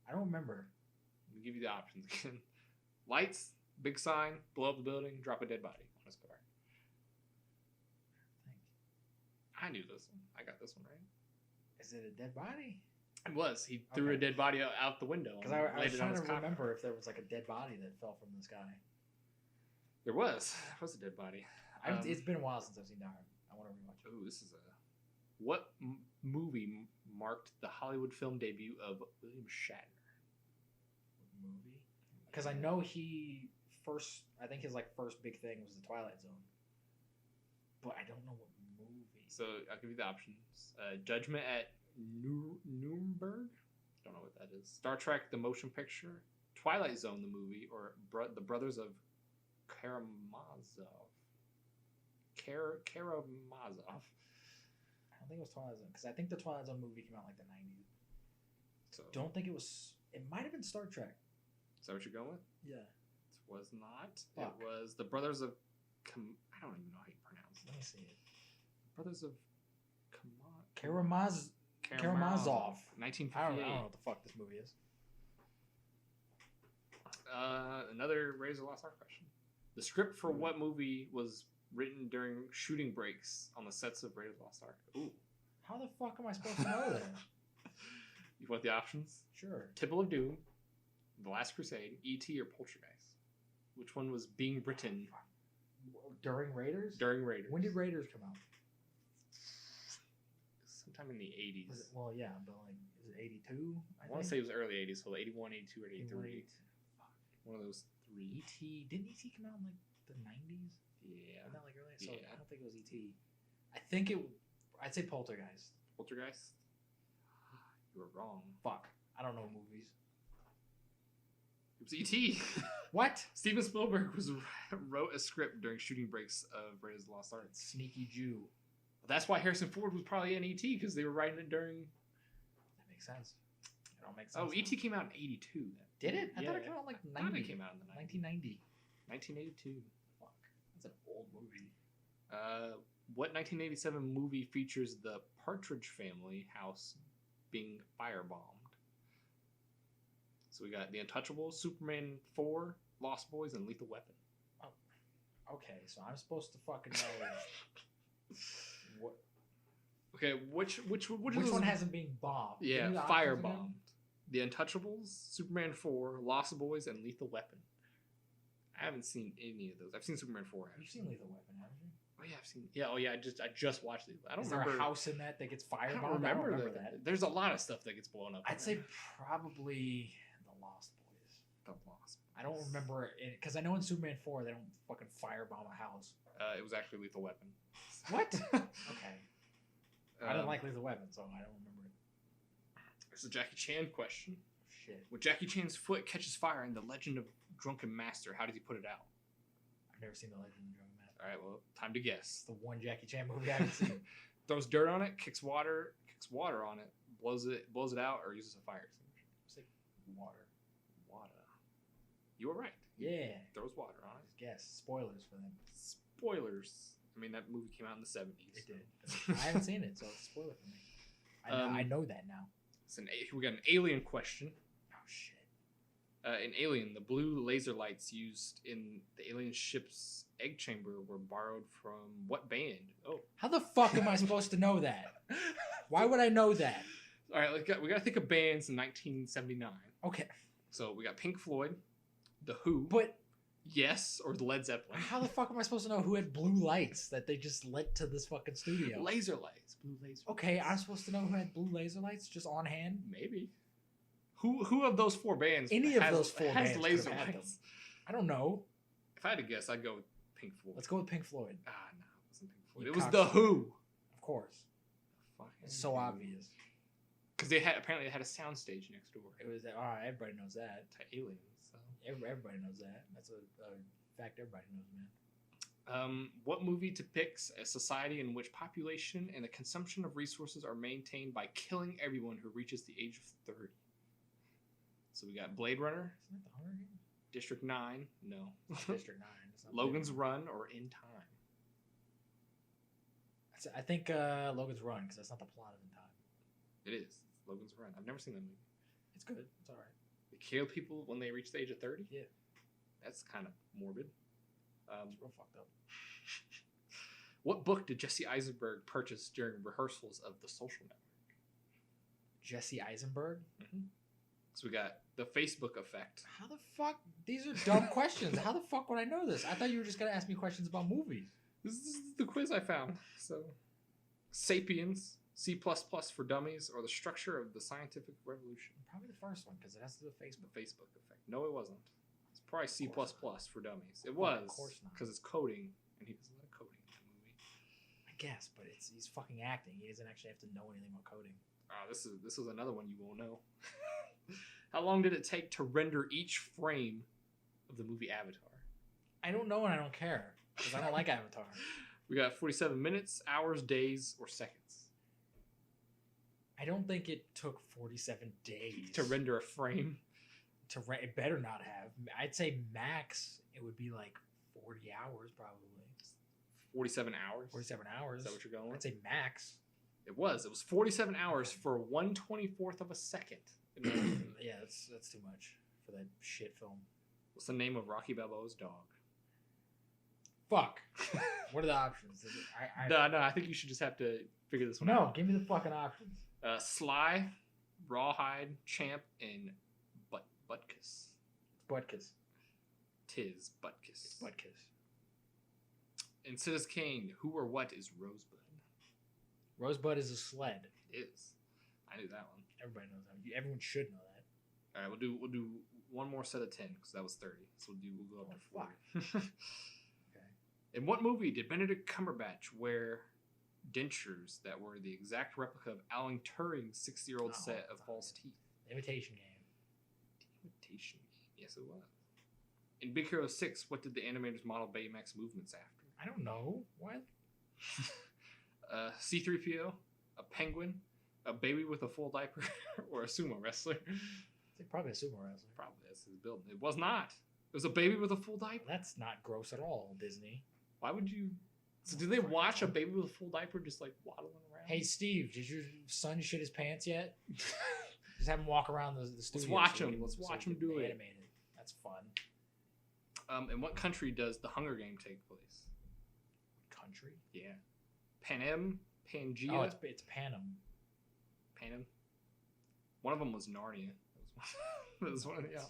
I don't remember. Let me give you the options again. Lights, big sign, blow up the building, drop a dead body on his car. I knew this one. I got this one right. Is it a dead body? It was. He threw a dead body out the window. Because I was trying to remember if there was like a dead body that fell from the sky. There was. There was a dead body. It's been a while since I've seen Die Hard. I want to rewatch it. Oh, this is a... What movie marked the Hollywood film debut of William Shatner? Movie? Because I know I think his like first big thing was The Twilight Zone. But I don't know what movie. So I'll give you the options. Judgment at Nuremberg? Don't know what that is. Star Trek the Motion Picture, Twilight Zone the movie, or The Brothers of Karamazov. Karamazov. I don't think it was Twilight Zone, because I think the Twilight Zone movie came out like the 90s. So don't think it was... It might have been Star Trek. Is that what you're going with? Yeah. It was not. Fuck. It was The Brothers of... I don't even know how you pronounce it. Let me see it. Brothers of... Karamazov. 1958. I don't know what the fuck this movie is. Another Raiders of the Lost Ark question. The script for what movie was written during shooting breaks on the sets of Raiders of the Lost Ark? Ooh. How the fuck am I supposed to know that? You want the options? Sure. Temple of Doom, The Last Crusade, E.T., or Poltergeist? Which one was being written during Raiders? During Raiders. When did Raiders come out? Sometime in the 80s. Well, yeah, but like, is it 82? I want to say it was early 80s, so 81, 82, or 83. One of those three. E.T. Didn't E.T. come out in like the 90s? Yeah. Not like early. So yeah. I don't think it was E.T. I think I'd say Poltergeist. Poltergeist? You were wrong. Fuck. I don't know movies. It was E.T. What? Steven Spielberg wrote a script during shooting breaks of Raiders of the Lost Ark. Sneaky Jew. That's why Harrison Ford was probably in E.T. because they were writing it during... That makes sense. It all makes sense. Oh, E.T. came out in 82. Did it? I thought it came out in like 90. I thought it came out in the 1990. 1982. Fuck. That's an old movie. What 1987 movie features the Partridge Family house being firebombed? So we got The Untouchables, Superman 4, Lost Boys, and Lethal Weapon. Oh, okay, so I'm supposed to fucking know what. Okay, which one hasn't been bombed? Yeah, Give me the options again. firebombed. The Untouchables, Superman 4, Lost Boys, and Lethal Weapon. I haven't seen any of those. I've seen Superman 4. You've seen Lethal Weapon, haven't you? Oh yeah, I've seen. Yeah, oh yeah. I just watched it. I don't Is remember. there a house in that gets firebombed? I don't remember that. There's a lot of stuff that gets blown up. I'd say probably the Lost Boys. The Lost Boys. I don't remember it because I know in Superman 4 they don't fucking firebomb a house. It was actually Lethal Weapon. What? Okay. I didn't like Lethal Weapon, so I don't remember it. It's a Jackie Chan question. Shit. When Jackie Chan's foot catches fire in The Legend of Drunken Master, how does he put it out? I've never seen The Legend of Drunken Master. All right, well, time to guess. It's the one Jackie Chan movie I haven't seen. Throws dirt on it, kicks water on it, blows it out, or uses a fire extinguisher. Say water. Water. You were right. Yeah. Throws water on it. Guess. Spoilers for them. Spoilers. I mean, that movie came out in the 70s. It did. I haven't seen it, so it's a spoiler for me. I know that now. We got an alien question. Oh, shit. In Alien, the blue laser lights used in the alien ship's egg chamber were borrowed from what band? Oh. How the fuck am I supposed to know that? Why would I know that? All right, we got to think of bands in 1979. Okay. So we got Pink Floyd, The Who. But Yes, or Led Zeppelin. how the fuck am I supposed to know who had blue lights that they just lit to this fucking studio? Laser lights. Blue laser. Okay, I'm supposed to know who had blue laser lights just on hand? Maybe. Who of those four bands Any of those four has bands laser could have had lights? I don't know. If I had to guess, I'd go with Pink Floyd. Let's go with Pink Floyd. No, it wasn't Pink Floyd. You It was cocksucker. The Who. Of course. Fucking It's so obvious. Because apparently they had a soundstage next door It was alright. Everybody knows that. to Aliens. So. Everybody knows that. That's a fact everybody knows, man. What movie depicts a society in which population and the consumption of resources are maintained by killing everyone who reaches the age of 30? So we got Blade Runner, Isn't that the Hunger Games? District 9, no. District 9. It's not Logan's Blade Run, or In Time. Runner. I think Logan's Run because that's not the plot of In Time. It is. It's Logan's Run. I've never seen that movie. It's good. It's alright. They kill people when they reach the age of 30? Yeah. That's kind of morbid. It's real fucked up. What book did Jesse Eisenberg purchase during rehearsals of The Social Network? Jesse Eisenberg? Mm-hmm. So we got The Facebook Effect. How the fuck? These are dumb questions. How the fuck would I know this? I thought you were just going to ask me questions about movies. This is the quiz I found. So, Sapiens, C++ for Dummies, or The Structure of the Scientific Revolution? Probably the first one because it has to do with Facebook. The Facebook Effect. No, it wasn't. It's probably C++ Of course for Dummies. It Well, was. of course not. Because it's coding, and he doesn't like coding in that movie. I guess, but he's fucking acting. He doesn't actually have to know anything about coding. This is another one you won't know. How long did it take to render each frame of the movie Avatar? I don't know and I don't care because I don't like Avatar. We got 47 minutes, hours, days, or seconds I don't think it took 47 days to render a frame. It better not have. I'd say max it would be like 40 hours probably. 47 hours? 47 hours. Is that what you're going with? I'd say max. It was 47 hours for 1/24th of a second. Yeah, that's too much for that shit film. What's the name of Rocky Balboa's dog? Fuck. What are the options? No, I think you should just have to figure this one No, out. give me the fucking options. Sly, Rawhide, Champ, and Butkus. Butkus. Tis Butkus. Butkus. In Citizen Kane, who or what is Rosebud? Rosebud is a sled. It is. I knew that one. Everybody knows that. Everyone should know that. All right, we'll do one more set of 10 because that was 30. So we'll go up to 40. Okay. In what movie did Benedict Cumberbatch wear dentures that were the exact replica of Alan Turing's 60-year-old set of false teeth? Imitation Game. Imitation Game. Yes, it was. In Big Hero 6, what did the animators model Baymax movements after? I don't know. What? C-3PO, a penguin, a baby with a full diaper, or a sumo wrestler? It's probably a sumo wrestler. Probably that's his build. It was not. It was a baby with a full diaper. That's not gross at all, Disney. Why would you So do they watch a baby with a full diaper just like waddling around? Hey Steve, did your son shit his pants yet? Just have him walk around the studio. Let's watch him do it. Animated. That's fun. In what country does the Hunger Game take place? Country? Yeah. Panem, Pangea. Oh, it's Panem. Panem. One of them was Narnia. That was one of the. Yeah.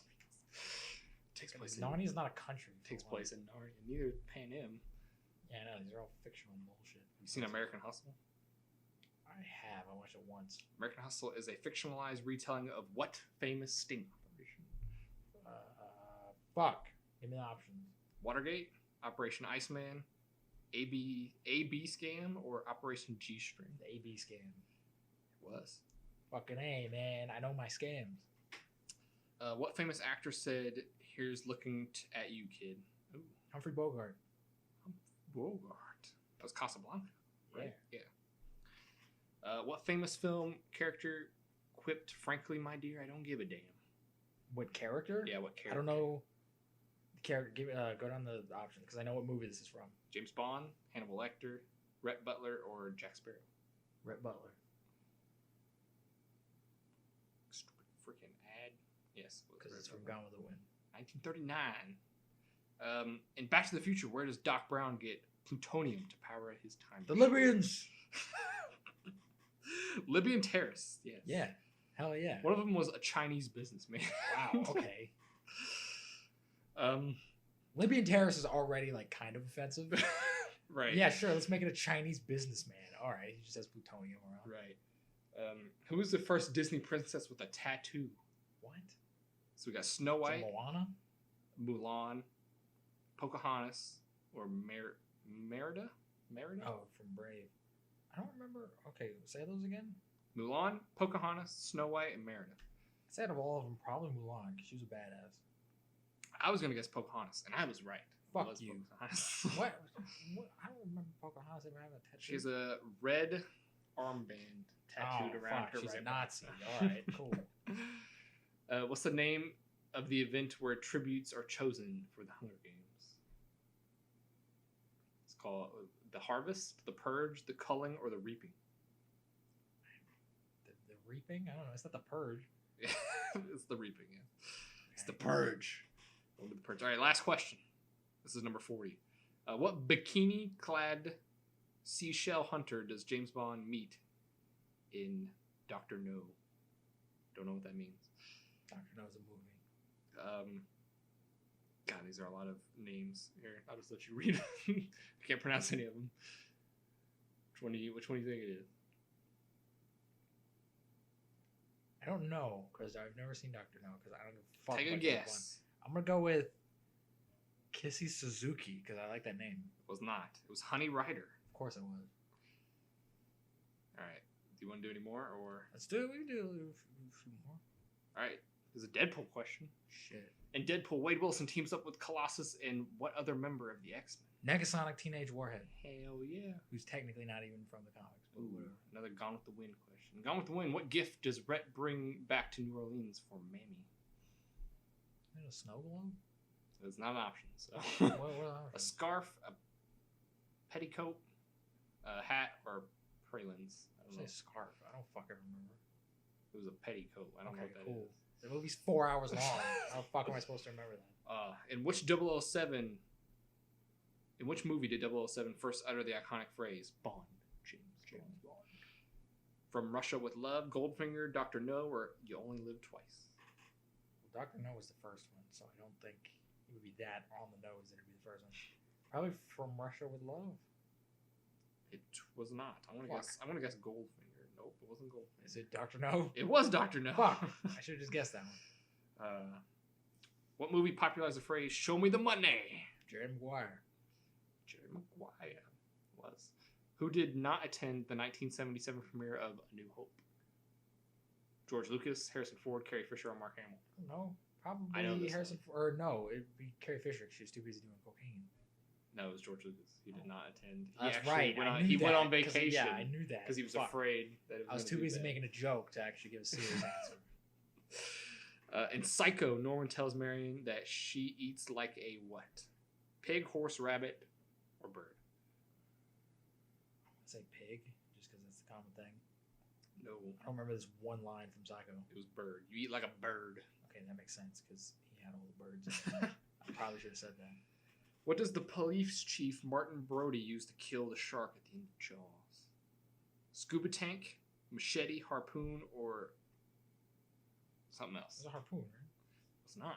Takes place. Narnia's not a country. Takes place in Narnia. Neither is Panem. Yeah, I know. These are all fictional bullshit. You seen American Hustle? I have. I watched it once. American Hustle is a fictionalized retelling of what famous sting operation? Fuck. Give me the options. Watergate, Operation Iceman, AB scam, or Operation G String? The AB scam. It was. Fucking A, man. I know my scams. What famous actor said, "Here's looking at you, kid"? Ooh. Humphrey Bogart. Bogart. That was Casablanca, right? Yeah. What famous film character quipped, "Frankly, my dear, I don't give a damn"? What character? Yeah, what character? I don't know. The character. Go down the options because I know what movie this is from. James Bond, Hannibal Lecter, Rhett Butler, or Jack Sparrow? Rhett Butler. Stupid freaking ad. Yes, Because it's from Gone with the Wind. 1939. In Back to the Future, where does Doc Brown get plutonium to power his time The machine? Libyans. Libyan terrorists. Yes. Yeah. Hell yeah. One of them was a Chinese businessman. Wow. Okay. um. Libyan terrorist is already like kind of offensive. Right. Yeah, sure. Let's make it a Chinese businessman. All right. He just has plutonium around. Right. Who was the first Disney princess with a tattoo? What? So we got Snow Is White, it Moana? Mulan, Pocahontas, or Merida? Merida? Oh, from Brave. I don't remember. Okay, say those again. Mulan, Pocahontas, Snow White, and Merida. I said of all of them, probably Mulan because she was a badass. I was gonna guess Pocahontas, and I was right. Fuck It was you. Pocahontas. What? I don't remember Pocahontas ever having a tattoo. She has a red armband tattooed around her She's right a Nazi. All right, cool. What's the name of the event where tributes are chosen for the Hunger Games? It's called the Harvest, the Purge, the Culling, or the Reaping. The Reaping? I don't know. It's not the Purge. It's the Reaping, yeah. It's the Purge. Going to the Purge. All right, last question. This is number 40. What bikini-clad seashell hunter does James Bond meet in Dr. No? Don't know what that means. Dr. No's a movie. God, these are a lot of names here. I'll just let you read. I can't pronounce any of them. Which one do you think it is? I don't know because I've never seen Dr. No because I don't give a fuck. Take a about guess. I'm gonna go with Kissy Suzuki because I like that name. It was not. It was Honey Rider. Of course it was. All right. Do you want to do any more, or? Let's do it. We can do a few more. All right. There's a Deadpool question. Shit. In Deadpool, Wade Wilson teams up with Colossus and what other member of the X-Men? Negasonic Teenage Warhead, Hell yeah. who's technically not even from the comics. But Ooh, whatever. another Gone with the Wind question. Gone with the Wind, what gift does Rhett bring back to New Orleans for Mammy? Is it a snow globe? It's not an option. So What a scarf, a petticoat, a hat, or pralines. I don't know. Say scarf. I don't fucking remember. It was a petticoat. I don't know what that is. The movie's 4 hours long. How the fuck am I supposed to remember that? In which 007? In which movie did 007 first utter the iconic phrase "Bond"? James Bond. From Russia with Love, Goldfinger, Dr. No, or You Only Live Twice? Well, Dr. No was the first one, so I don't think it would be that on the nose that it'd be the first one. Probably From Russia with Love. It was not. I want to guess. I want to guess Goldfinger. Nope, it wasn't Goldfinger. Is it Dr. No? It was Dr. No. Fuck. I should have just guessed that one. What movie popularized the phrase "Show me the money"? Jerry Maguire. Jerry Maguire was. Who did not attend the 1977 premiere of A New Hope? George Lucas, Harrison Ford, Carrie Fisher, or Mark Hamill? No, probably I know this Harrison. Or no, it'd be Carrie Fisher. She was too busy doing cocaine. No, it was George Lucas. He did not attend. That's right. He went on vacation. Yeah, I knew that. Because he was Fuck. afraid that it was I was too gonna be busy bad. making a joke to actually give a serious answer. In Psycho, Norman tells Marion that she eats like a what? Pig, horse, rabbit, or bird? say pig, just because that's the common thing. No, I don't remember this one line from Psycho. it was bird. You eat like a bird. Okay, that makes sense because he had all the birds. In it. I probably should have said that. What does the police chief Martin Brody use to kill the shark at the end of Jaws? Scuba tank, machete, harpoon, or something else? It's a harpoon, right? It's not.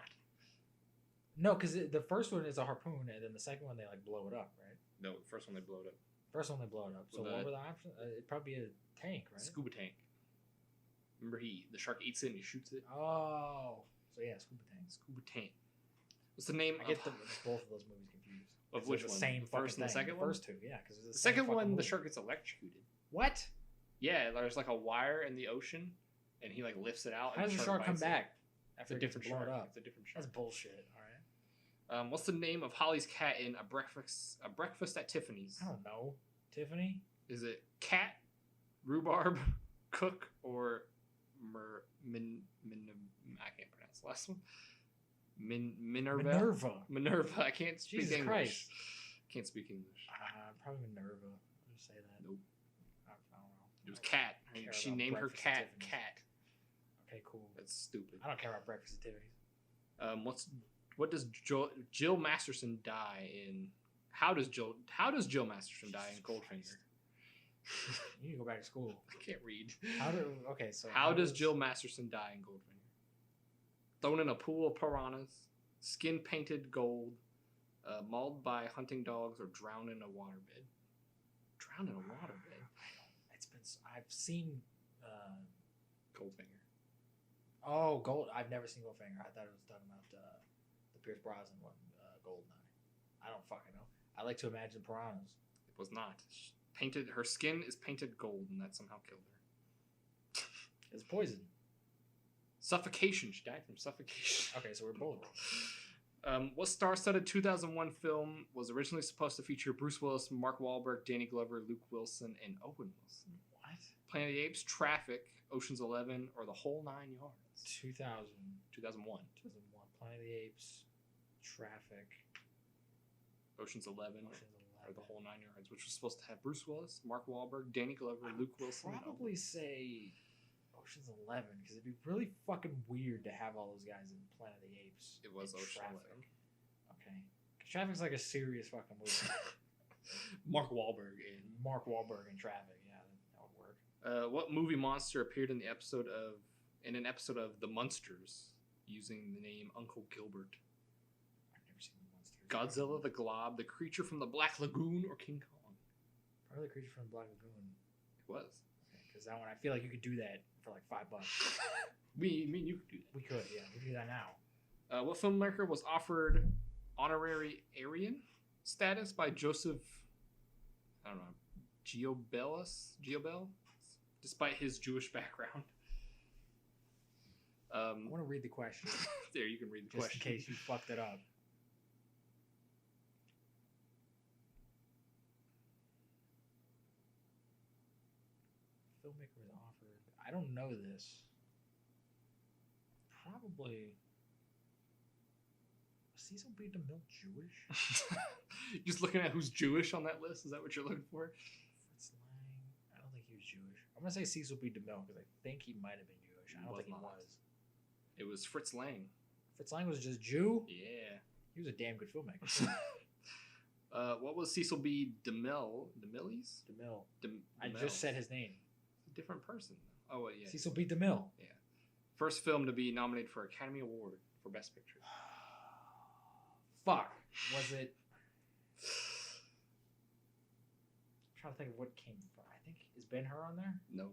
No, because the first one is a harpoon, and then the second one they like blow it up, right? No, the first one they blowed up. First one they blow it up. So With what a- were the options? It'd probably be a tank, right? Scuba tank. Remember, the shark eats it and he shoots it. Oh, so yeah, scuba tank. Scuba tank. What's the name? I get both of those movies confused. Of 'Cause which they're one? the same The first fucking and the thing. second one? First two, yeah, because The second one, the shark gets electrocuted. What? Yeah, there's like a wire in the ocean, and he like lifts it out. How and does the shark come bites it. back It's after a it gets different blown shark. up? It's a different shark. That's bullshit. All right. What's the name of Holly's cat in A Breakfast at Tiffany's? I don't know. Tiffany? Is it cat, rhubarb, cook, or I can't pronounce the last one. Minerva. Minerva. I can't speak Jesus English. Christ. Can't speak English. Probably Minerva. I'll just say that. Nope. I don't know. It was cat. I don't care She about named her Breakfast at cat Tiffany's. Cat. Okay, cool. That's stupid. I don't care about breakfast at Tiffany's. What does Jill Masterson die in? How does Jill Masterson die in Goldfinger? You need to go back to school. I can't read. How does Jill Masterson die in Goldfinger? Thrown in a pool of piranhas, skin painted gold, mauled by hunting dogs, or drowned in a waterbed? Drowned in a waterbed. I've seen. Goldfinger. Oh, Gold. I've never seen Goldfinger. I thought it was talking about the Pierce Brosnan one, Goldeneye. I don't fucking know. I like to imagine piranhas. It was not. Her skin is painted gold, and that somehow killed her. It's poison. Suffocation. She died from suffocation. Okay, so we're both. What star-studded 2001 film was originally supposed to feature Bruce Willis, Mark Wahlberg, Danny Glover, Luke Wilson, and Owen Wilson? What? Planet of the Apes, Traffic, Ocean's 11, or The Whole Nine Yards? 2001. 2001. Planet of the Apes. Traffic. Ocean's 11. Or The Whole Nine Yards, which was supposed to have Bruce Willis, Mark Wahlberg, Danny Glover, Luke Wilson. I'd probably say Ocean's 11 because it'd be really fucking weird to have all those guys in Planet of the Apes. It was Ocean's 11. Okay. 'Cause Traffic's like a serious fucking movie. Mark Wahlberg in Traffic. Yeah, that would work. What movie monster appeared in an episode of The Munsters using the name Uncle Gilbert? I've never seen the monsters. Godzilla, the Glob, the Creature from the Black Lagoon, or King Kong? Probably the Creature from the Black Lagoon. It was. Because that one, I feel like you could do that for like $5. Me and you could do that. We could, yeah. We could do that now. What filmmaker was offered honorary Aryan status by Joseph, I don't know, Giobel, despite his Jewish background? I want to read the question. There, you can read the just question. in case you fucked it up. Filmmaker was offered. I don't know this. Probably. Was Cecil B. DeMille Jewish? Just looking at who's Jewish on that list, is that what you're looking for? Fritz Lang. I don't think he was Jewish. I'm gonna say Cecil B. DeMille because I think he might have been Jewish. I don't think he was. It was Fritz Lang. Fritz Lang was just Jew. Yeah. He was a damn good filmmaker. What was Cecil B. DeMille's? DeMille. I just said his name. A different person. Oh, well, yeah. Cecil B. DeMille. Yeah. First film to be nominated for Academy Award for Best Picture. Fuck. Was it? I'm trying to think of what came from. I think is Ben-Hur on there? No.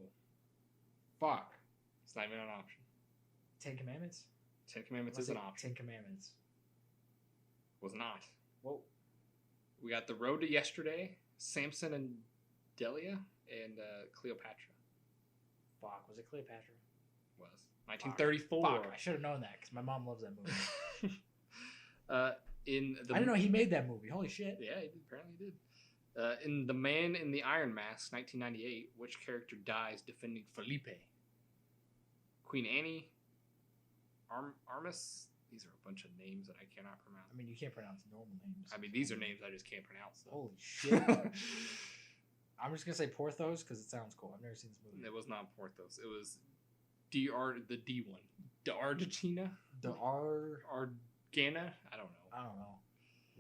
Fuck. It's not even an option. Ten Commandments? Ten Commandments is an option. Ten Commandments. Was not. Whoa. We got The Road to Yesterday, Samson and Delia, and Cleopatra. Fuck. Was it Cleopatra? Was. 1934. Fuck. I should have known that because my mom loves that movie. I didn't know he made that movie. Holy shit. Yeah, he apparently did. In The Man in the Iron Mask, 1998, which character dies defending Felipe? Queen Anne, Armis. These are a bunch of names that I cannot pronounce. I mean, you can't pronounce normal names. I mean, these are names I just can't pronounce. Though. Holy shit. I'm just gonna say Porthos because it sounds cool. I've never seen this movie. It was not Porthos. It was the D one. D'Argentina? Argana? I don't know. I don't know.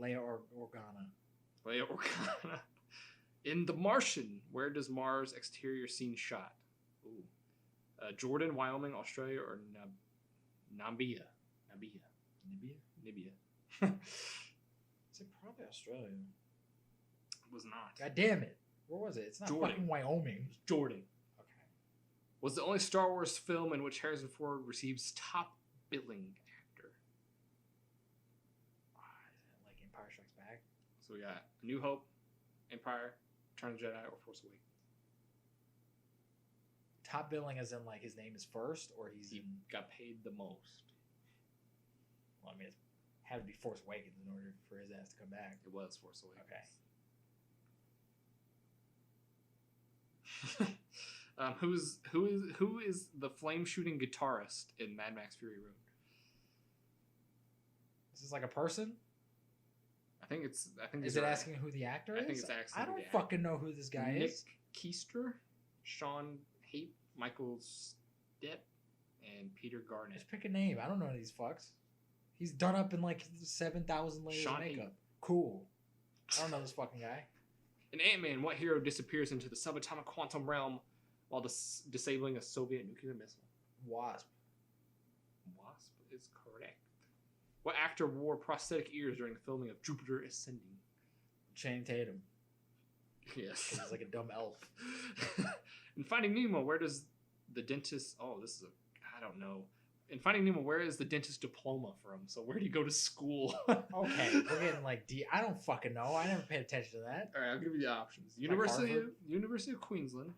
Leia Organa. Leia Organa. In The Martian, where does Mars' exterior scene shot? Ooh. Jordan, Wyoming, Australia, or Namibia? Namibia. Is it probably Australia? It was not. God damn it. Where was it? It's not Jordan. fucking Wyoming. Jordan. Okay. Was the only Star Wars film in which Harrison Ford receives top billing actor. Like Empire Strikes Back? So we got A New Hope, Empire, Return of the Jedi, or Force Awakens. Top billing as in like his name is first, or He got paid the most. Well, I mean, it had to be Force Awakens in order for his ass to come back. It was Force Awakens. Okay. Who is the flame shooting guitarist in Mad Max Fury Road? Is this like a person? Is it asking who the actor is? I think it's asking. I don't fucking know who this guy Nick is. Keister, Sean Hape, Michael Stepp, and Peter Garnett. Just pick a name. I don't know these fucks. He's done up in like 7,000 layers of makeup. Hape. Cool. I don't know this fucking guy. In Ant-Man, what hero disappears into the subatomic quantum realm while disabling a Soviet nuclear missile? Wasp. Wasp is correct. What actor wore prosthetic ears during the filming of Jupiter Ascending? Channing Tatum. Yes. He's like a dumb elf. In Finding Nemo, where does the dentist... Oh, this is I don't know. In Finding Nemo, where is the dentist diploma from? So where do you go to school? Okay, we're getting like I don't fucking know. I never paid attention to that. All right, I'll give you the options. Like University of Queensland,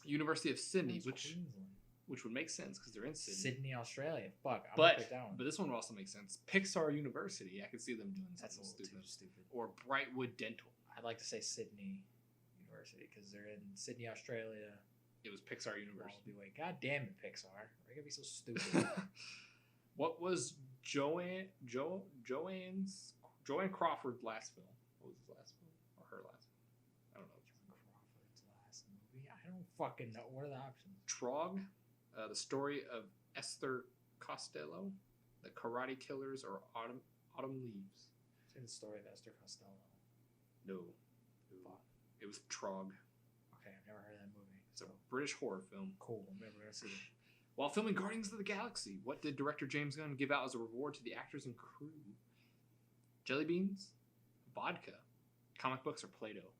University of Sydney, Queensland. which would make sense because they're in Sydney. Sydney, Australia. Fuck, I'm But gonna pick that one. this one would also make sense. Pixar University, I could see them doing That's a something little stupid. too stupid. Or Brightwood Dental. I'd like to say Sydney University because they're in Sydney, Australia. It was Pixar University. Wait, God damn it, Pixar! Why you gotta be so stupid? What was Joanne Crawford's last film? What was his last film? Or her last film? I don't know. Crawford's last movie? I don't fucking know. What are the options? Trog, the story of Esther Costello, The Karate Killers, or Autumn Leaves. Say the story of Esther Costello. No. Fuck. It was Trog. Okay, I've never heard of that movie. It's a British horror film. Cool. I'm never gonna see it. While filming Guardians of the Galaxy, what did director James Gunn give out as a reward to the actors and crew? Jelly beans, vodka, comic books, or Play-Doh?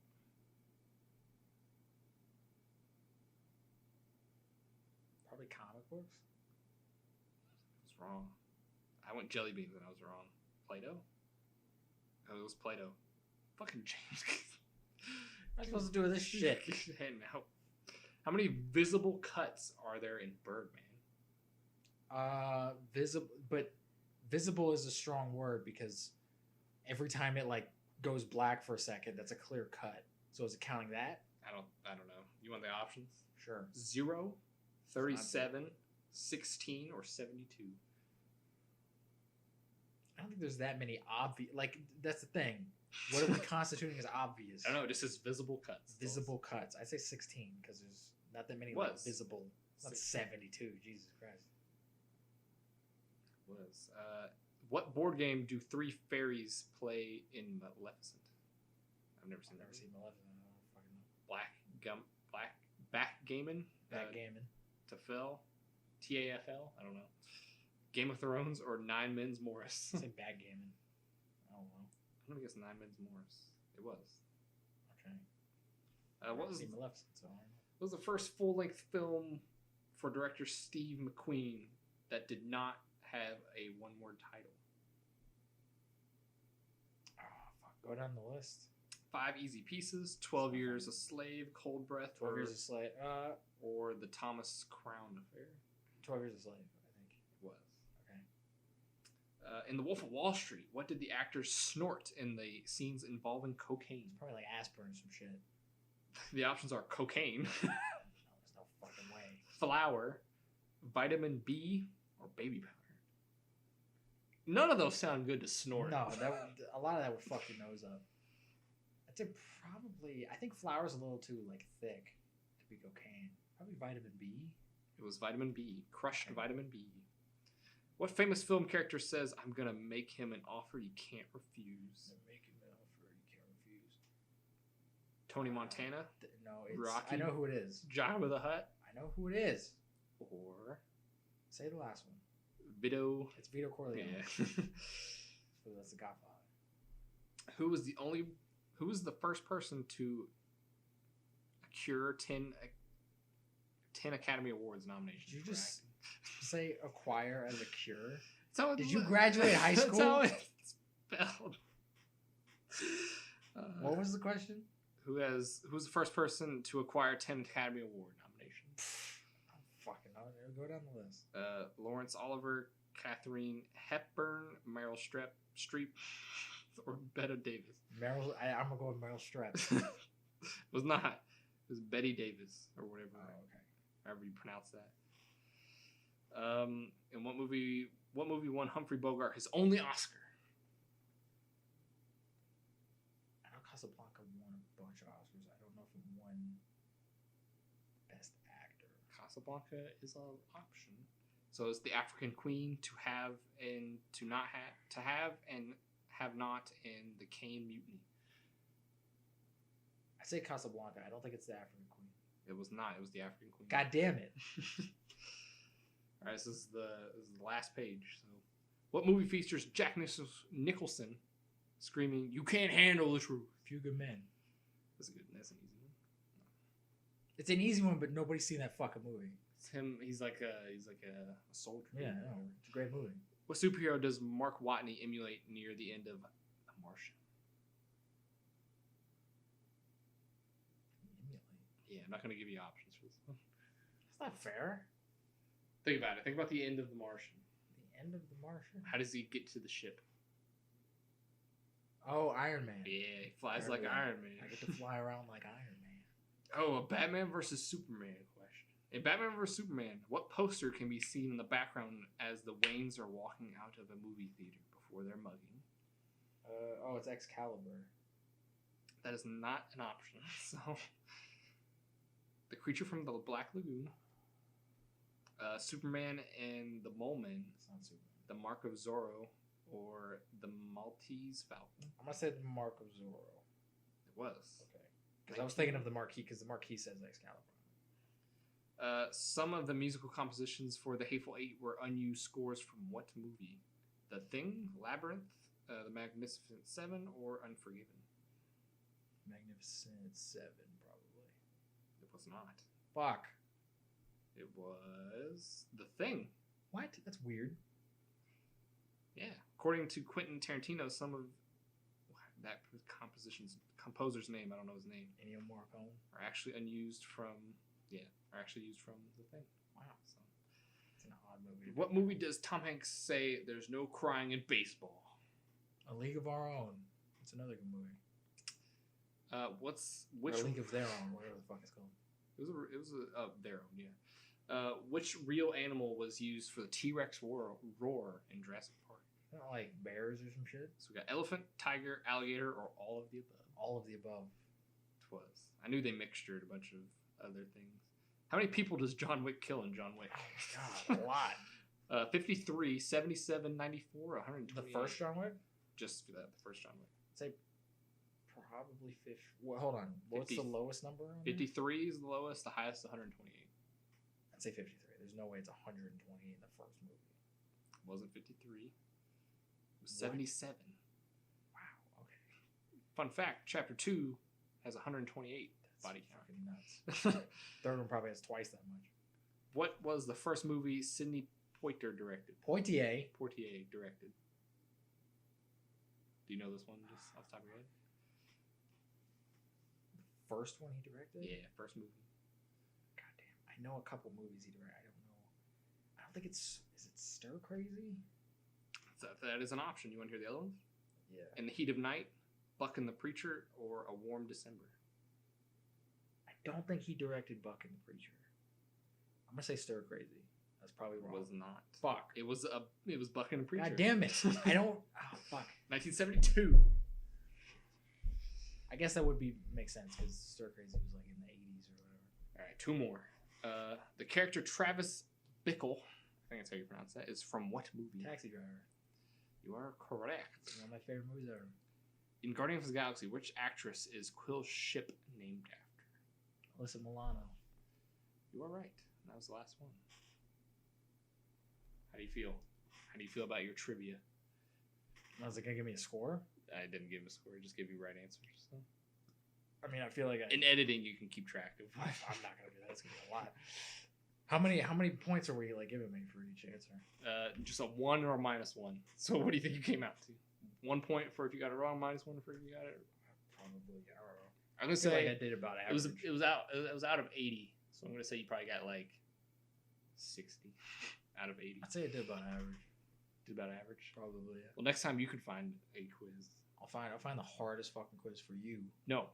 Probably comic books. I was wrong. I went jelly beans and I was wrong. Play-Doh? Oh, it was Play-Doh. Fucking James. What am I supposed to do with this shit? Heading out. How many visible cuts are there in Birdman? Visible, but visible is a strong word because every time it like goes black for a second, that's a clear cut. So is it counting that? I don't know. You want the options? Sure. 0, 37, 16, or 72? I don't think there's that many obvious. Like that's the thing. What are we constituting as obvious? I don't know. It just says visible cuts. Visible cuts. I'd say 16 because there's not that many like, visible. It's not 72. Jesus Christ. Was what board game do 3 fairies play in Maleficent? I've never seen Maleficent. I don't fucking know. Backgammon. Backgammon. Tafel. TAFL. I don't know. Game of Thrones or Nine Men's Morris. Say backgammon. I don't know. I'm gonna guess Nine Men's Morris. It was. Okay. What was Maleficent? So I don't know. What was the first full-length film for director Steve McQueen that did not have a one-word title? Oh, fuck. Go down the list. 5 Easy Pieces, 12 Years a Slave, Cold Breath, 12 Years a Slave. Or The Thomas Crown Affair. 12 Years a Slave, I think. It was. Okay. In The Wolf of Wall Street, what did the actors snort in the scenes involving cocaine? It's probably like aspirin or some shit. The options are cocaine, No, there's no fucking way. flour, vitamin B, or baby powder. None of those sound good to snort. No, a lot of that would fuck your nose up. I think flour's a little too like thick to be cocaine. Probably vitamin B. It was vitamin B. Crushed vitamin B. What famous film character says, "I'm gonna make him an offer you can't refuse"? Make him an offer you can't refuse. Tony Montana? No, it's Rocky? I know who it is. Jabba the Hutt? I know who it is. Or Say the last one. Vito? It's Vito Corleone. Yeah. So that's the Godfather. Who was the first person to secure 10 Academy Awards nominations? Did you just say acquire as a cure? Did you graduate high school? That's how it's spelled. What was the question? Who's the first person to acquire 10 Academy Award nominations? I don't fucking know. Go down the list. Lawrence Oliver, Katharine Hepburn, Meryl Streep, or Bette Davis. I'm gonna go with Meryl Streep. It was not. It was Betty Davis or whatever. Oh, okay. However you pronounce that. In what movie won Humphrey Bogart his only Oscar? I know Casablanca won a bunch of Oscars. I don't know if it won Best Actor. Casablanca is an option. So it's The African Queen, To Have and To Not Have, To Have and Have Not, and The Caine Mutiny. I say Casablanca. I don't think it's The African Queen. It was not. It was The African Queen. God damn it. All right, this is the last page. So, what movie features Jack Nicholson screaming, "You can't handle the truth"? Few Good Men. That's an easy one. It's an easy one, but nobody's seen that fucking movie. It's him. He's like a soldier. Yeah, no, it's a great movie. What superhero does Mark Watney emulate near the end of The Martian? Emulate. Yeah, I'm not going to give you options for this one. That's not fair. Think about it. Think about the end of The Martian. The end of The Martian? How does he get to the ship? Oh, Iron Man. Yeah, he flies like Iron Man. I get to fly around like Iron Man. Oh, a Batman versus Superman question. In Batman vs. Superman, what poster can be seen in the background as the Waynes are walking out of a movie theater before they're mugging? It's Excalibur. That is not an option. So, The Creature from the Black Lagoon, Superman and the Mole Men, It's not Superman. The Mark of Zorro, or The Maltese Falcon. I'm gonna say the Mark of Zorro. It was. Okay. Because I was thinking of the Marquis, because the Marquis says Excalibur. Some of the musical compositions for The Hateful Eight were unused scores from what movie? The Thing, Labyrinth, The Magnificent Seven, or Unforgiven? Magnificent Seven, probably. It was not. Fuck. It was The Thing. What? That's weird. Yeah. According to Quentin Tarantino, some of that composer's name, I don't know his name, Ennio Morricone. are actually unused from, are actually used from The Thing. Wow. So, It's an odd movie. what movie does Tom Hanks say there's no crying in baseball? A League of Our Own. It's another good movie. Which or a League of Their Own, whatever the fuck it's called. It was their own, yeah. Which real animal was used for the T-Rex roar in Jurassic Park? Not like bears or some shit. So we got elephant, tiger, alligator, or all of the above. All of the above. It was. I knew they mixtured a bunch of other things. How many people does John Wick kill in John Wick? Oh my god, a lot. 53, 77, 94, 120. The first John Wick? Just for that, the first John Wick. I'd say probably 50. Well, hold on. What's 50. the lowest number on 53 is the lowest, the highest 128. I'd say 53. There's no way it's 120 in the first movie. It wasn't 53. It was What? 77. Wow, okay. Fun fact, Chapter 2 has 128 That's body count. fucking nuts. Third one probably has twice that much. What was the first movie Sidney Poitier directed? Poitier. Portier directed. Do you know this one just off the top of your head? First one he directed? Yeah, first movie. God damn. I know a couple movies he directed. I don't know. I don't think it's... Is it Stir Crazy? So that is an option. You want to hear the other ones? Yeah. In the Heat of Night, Buck and the Preacher, or A Warm December? I don't think he directed Buck and the Preacher. I'm going to say Stir Crazy. That's probably wrong. It was not. Fuck. It was Buck and the Preacher. God damn it. I don't... Oh, fuck. 1972. I guess that would make sense because Stir Crazy was like in the 80s or whatever. All right, two more. The character Travis Bickle, I think that's how you pronounce that, is from what movie? Taxi Driver. You are correct. One of my favorite movies ever. In Guardians of the Galaxy, which actress is Quill's ship named after? Alyssa Milano. You are right. That was the last one. How do you feel? How do you feel about your trivia? Was it gonna give me a score? I didn't give a score. I just gave you right answers. So. I mean, I feel like in editing you can keep track of. I'm not gonna do that. It's gonna be a lot. How many points are we like giving me for each answer? Just a 1 or a -1. So what do you think you came out to? 1 point for if you got it wrong, -1 for if you got it. Probably. I don't know. I'm gonna say like I did about average. It was out of 80. So I'm gonna say you probably got like 60 out of 80. I'd say I did about average. Did about average. Probably. Yeah. Well, next time you can find a quiz. I'll find the hardest fucking quiz for you. No,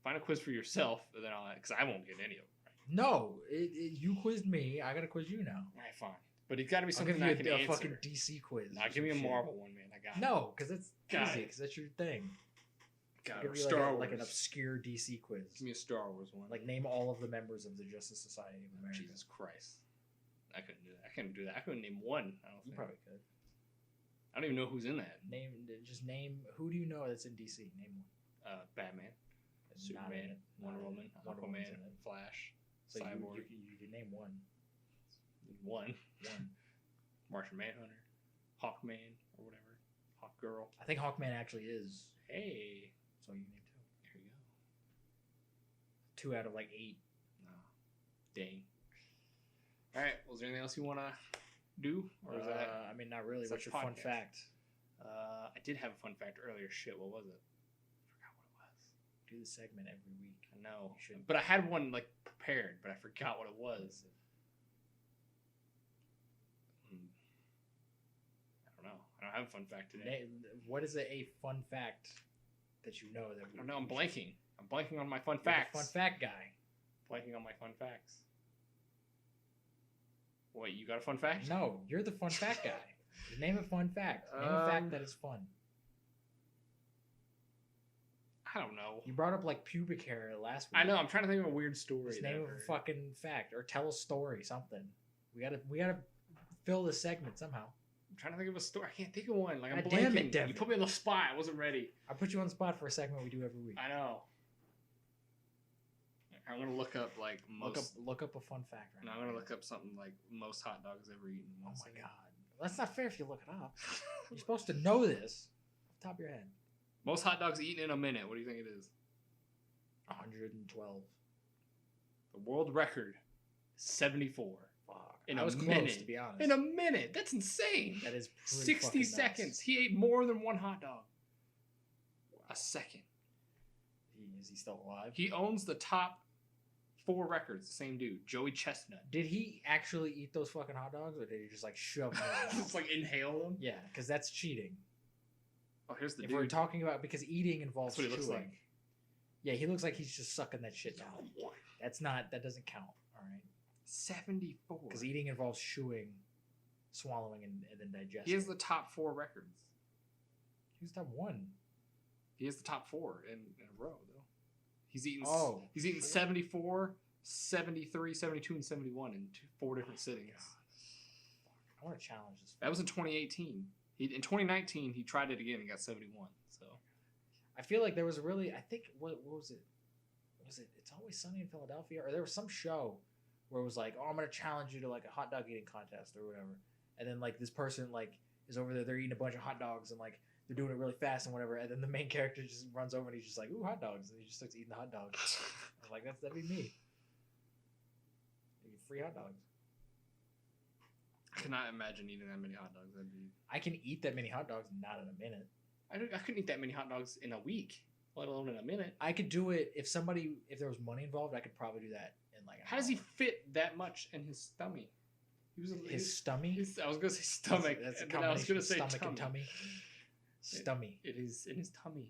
find a quiz for yourself, and then because I won't get any of them. Right? No, you quizzed me. I gotta quiz you now. All right, fine. But it's got to be I'll something give I you can a answer. fucking DC quiz. Nah, give me a Marvel one, man. I got it. No, because it's Got easy. it. Because that's your thing. Got Give it. me Star Wars. like an obscure DC quiz. Give me a Star Wars one. Like name all of the members of the Justice Society of America. Jesus Christ. I couldn't do that. I couldn't name one. I don't You think. probably could. I don't even know who's in that. Name. Who do you know that's in DC? Name one. Batman, It's not in Superman, it. Wonder Not in Woman, it. Wonder Woman's Aquaman, in it. Flash, So Cyborg. you can name one. One. One. Martian Manhunter, Hawkman, or whatever. Hawkgirl. I think Hawkman actually is. Hey. So you name two. There you go. 2 out of like 8. No. Dang. All right. Well, is there anything else you want to do? Or is that? I mean, not really. it's What's a your fun podcast. fact? I did have a fun fact earlier. Shit, what was it? I forgot what it was. Do the segment every week. I know. You should. But I had one like prepared, but I forgot what it was. I don't know. I don't have a fun fact today. What is a fun fact that you know that? I don't know. I'm blanking. I'm blanking on my fun You're the facts. Fun fact guy. Blanking on my fun facts. Wait, you got a fun fact? No, you're the fun fact guy. Just name a fun fact. Name a fact that is fun. I don't know. You brought up like pubic hair last week. I know. I'm trying to think of a weird story. Just that name I've a heard. fucking fact or tell a story. Something. We gotta fill this segment somehow. I'm trying to think of a story. I can't think of one. Like I'm God damn blanking. it, Devin. You put me on the spot. I wasn't ready. I put you on the spot for a segment we do every week. I know. I'm gonna look up like most. Look up a fun fact right No, now. I'm gonna look up something like most hot dogs ever eaten. in Oh one my second. god. That's not fair if you look it up. You're supposed to know this off the top of your head. Most hot dogs eaten in a minute. What do you think it is? 112. The world record, 74. Fuck. In I a was close, minute. to be honest. In a minute. That's insane. That is pretty 60 fucking nuts. seconds. He ate more than one hot dog. A second. Is he still alive? He owns the top 4 records. The same dude, Joey Chestnut. Did he actually eat those fucking hot dogs, or did he just like shove them in his Just mouth? like inhale them. Yeah, because that's cheating. Oh, here's the If dude. we're talking about, because eating involves That's what he looks chewing. like. Yeah, he looks like he's just sucking that shit down. That doesn't count. All right, 74. because eating involves chewing, swallowing, and then digesting. He has the top 4 records. He's top 1. He has the top 4 in a row, though. He's eaten. Oh, He's eaten shit. 74, 73, 72, and 71 in 4 different sittings. I want to challenge this. That was in 2018. In 2019, he tried it again and got 71. So I feel like there was a really, I think, what was it? Was it It's Always Sunny in Philadelphia? Or there was some show where it was like, oh, I'm going to challenge you to like a hot dog eating contest or whatever. And then like this person like is over there, they're eating a bunch of hot dogs and like they're doing it really fast and whatever. And then the main character just runs over and he's just like, ooh, hot dogs. And he just starts eating the hot dogs. I was like, that'd be me. Free hot dogs. I cannot imagine eating that many hot dogs. I can eat that many hot dogs, not in a minute. I couldn't eat that many hot dogs in a week, let alone in a minute. I could do it if there was money involved. I could probably do that in like. How does he fit that much in his stomach? His stomach? I was gonna say stomach. That's a and then I was combination gonna of say stomach and tummy. Stomach. It is in his tummy.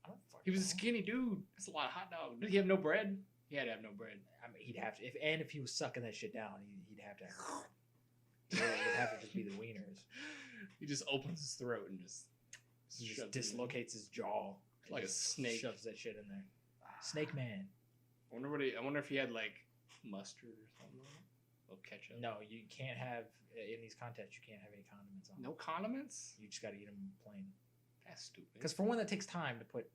I don't fucking He was a know. skinny dude. That's a lot of hot dog. Did he have no bread? He had to have no bread. I mean, he'd have to. If he was sucking that shit down, he'd have to. It would have to just be the wieners. He just opens his throat and just He shoves just it in. dislocates his jaw. Like a Just snake. shoves that shit in there. Snake man. I wonder if he had like mustard or something. Or ketchup. No, you can't have in these contests. You can't have any condiments on. No condiments. You just got to eat them plain. That's stupid. Because for one, that takes time to put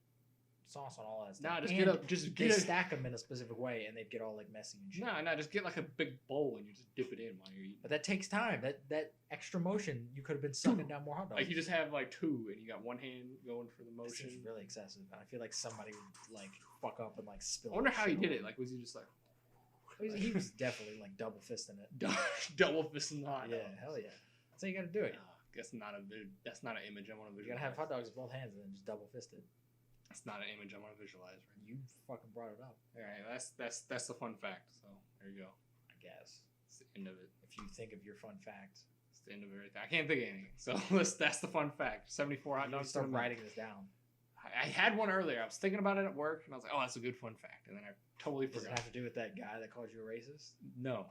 sauce on all that stuff. Nah, just And get up. Just they get a, stack them in a specific way, and they'd get all like messy and shit. Nah, just get like a big bowl and you just dip it in while you're eating. But that takes time. That extra motion, you could have been sucking down more hot dogs. Like you just have like two, and you got one hand going for the This motion. seems really excessive. And I feel like somebody would like fuck up and like spill. I wonder that how shit he did all it. over. Like, was he just like He was definitely like double fisting it. double fisting the hot Yeah, dogs? hell yeah. That's how you got to do it. That's not an image I want to You visualize. gotta have hot dogs with both hands and then just double fist it. That's not an image I want to visualize. Right? You fucking brought it up. All right, that's the fun fact. So there you go. I guess. It's the end of it. If you think of your fun fact, It's the end of everything. I can't think of anything. So that's the fun fact. 74 hot you need to dogs. start in a minute. writing this down. I had one earlier. I was thinking about it at work, and I was like, "Oh, that's a good fun fact." And then I totally Does it forgot. have to do with that guy that called you a racist? No,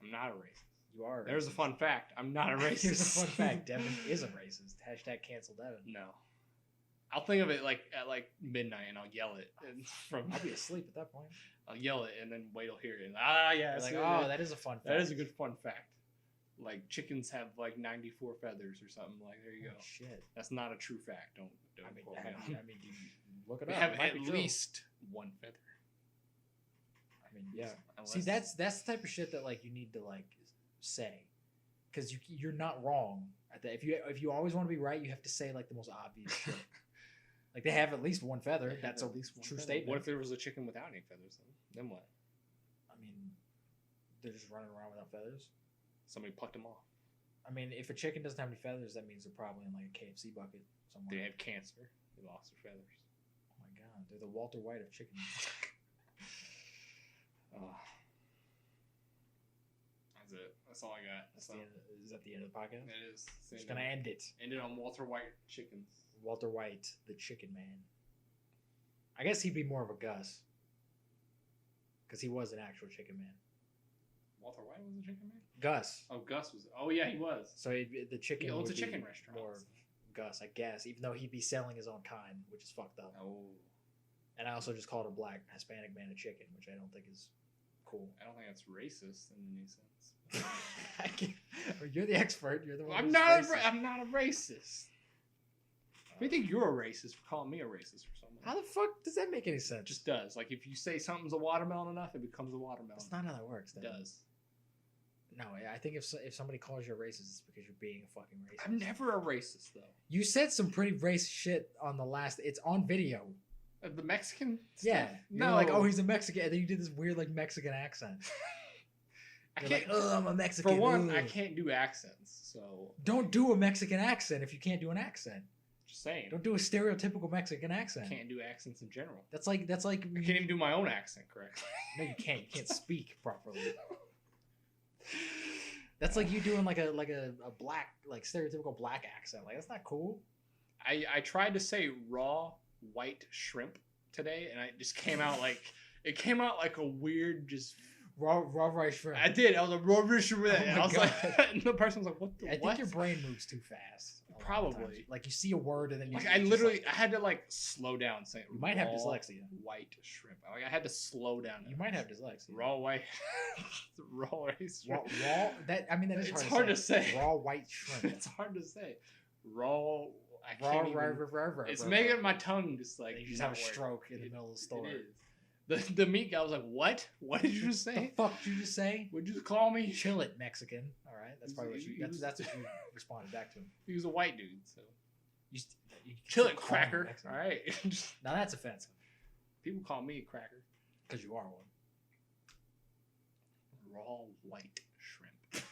I'm not a racist. You are. There's a fun fact. I'm not a racist. Here's a fun fact. Devin is a racist. Hashtag cancel Devin. No, I'll think of it like at like midnight, and I'll yell it and from. I'll be asleep at that point. I'll yell it, and then wait till hear it. Yeah, You're that's like, good. oh, that is a fun fact. That is a good fun fact. Like chickens have like 94 feathers or something. Like there you go. Oh, shit. That's not a true fact. Don't I mean, quote me on it. you look it We up. have It might at be true. least one feather. I mean, yeah. Unless- See, that's the type of shit that like you need to like say, because you're not wrong at that. If you always want to be right, you have to say like the most obvious shit. Like they have at least one feather. They have That's at a least one true feather. statement. What if there was a chicken without any feathers? Then what? I mean, they're just running around without feathers. Somebody plucked them off. I mean, if a chicken doesn't have any feathers, that means they're probably in like a KFC bucket somewhere. They had cancer. They lost their feathers. Oh my god, they're the Walter White of chickens. That's it. That's all I got. That's the end, is that the end of the podcast? It is. It's the Just end gonna of it. end it. End it on Walter White chickens. Walter White, the Chicken Man. I guess he'd be more of a Gus, because he was an actual chicken man. Walter White was a chicken man? Gus. Oh, Gus was. Oh, yeah, he was. So the chicken. He owns would a chicken be restaurant. More of Gus, I guess, even though he'd be selling his own kind, which is fucked up. Oh. And I also just called a black Hispanic man a chicken, which I don't think is cool. I don't think that's racist in any sense. I can't- You're the expert. You're the one. I'm who's not. racist. I'm not a racist. I think you're a racist for calling me a racist or something. How the fuck does that make any sense? It just does. Like if you say something's a watermelon enough, it becomes a watermelon. That's not how that works. It Devin. does. No, I think if somebody calls you a racist, it's because you're being a fucking racist. I'm never a racist though. You said some pretty racist shit on the last. It's on video. The Mexican. Yeah. Stuff? You're No. like, oh, he's a Mexican, and then you did this weird like Mexican accent. I You're can't. like, oh, I'm a Mexican. for one, ugh." I can't do accents, so Don't do a Mexican accent if you can't do an accent. just saying. Don't do a stereotypical Mexican accent. Can't do accents in general. That's like I can't even do my own accent correctly. no, you can't. You can't speak properly. That's like you doing like a black like stereotypical black accent. Like that's not cool. I tried to say raw white shrimp today, and it just came out like a weird just. Raw rice shrimp. I did. I was like raw shrimp, Oh and my I was God. like, and the person was like, "What the I what?" think your brain moves too fast. a lot of Probably. times. Like you see a word and then you. Like I just, literally, like- I had to like slow down saying. You might have raw dyslexia. White shrimp. Like I had to slow down. You might have dyslexia. raw white. raw white shrimp. Raw. That I mean that is It's hard hard to say. Raw white shrimp. It's hard to say. Raw. I Raw. can't even, It's making my tongue just like. You just not have a work. stroke in the middle of the store. It is. The meat guy was like, "What? What did you just The say? fuck did you just say? Would you just call me?" Chill it, Mexican. All right, that's probably what you. He was- That's what you responded back to him. He was a white dude, so You, you chill still it, call him cracker. Mexican. All right. Just- Now that's offensive people call me a cracker. because you are one. Raw white shrimp.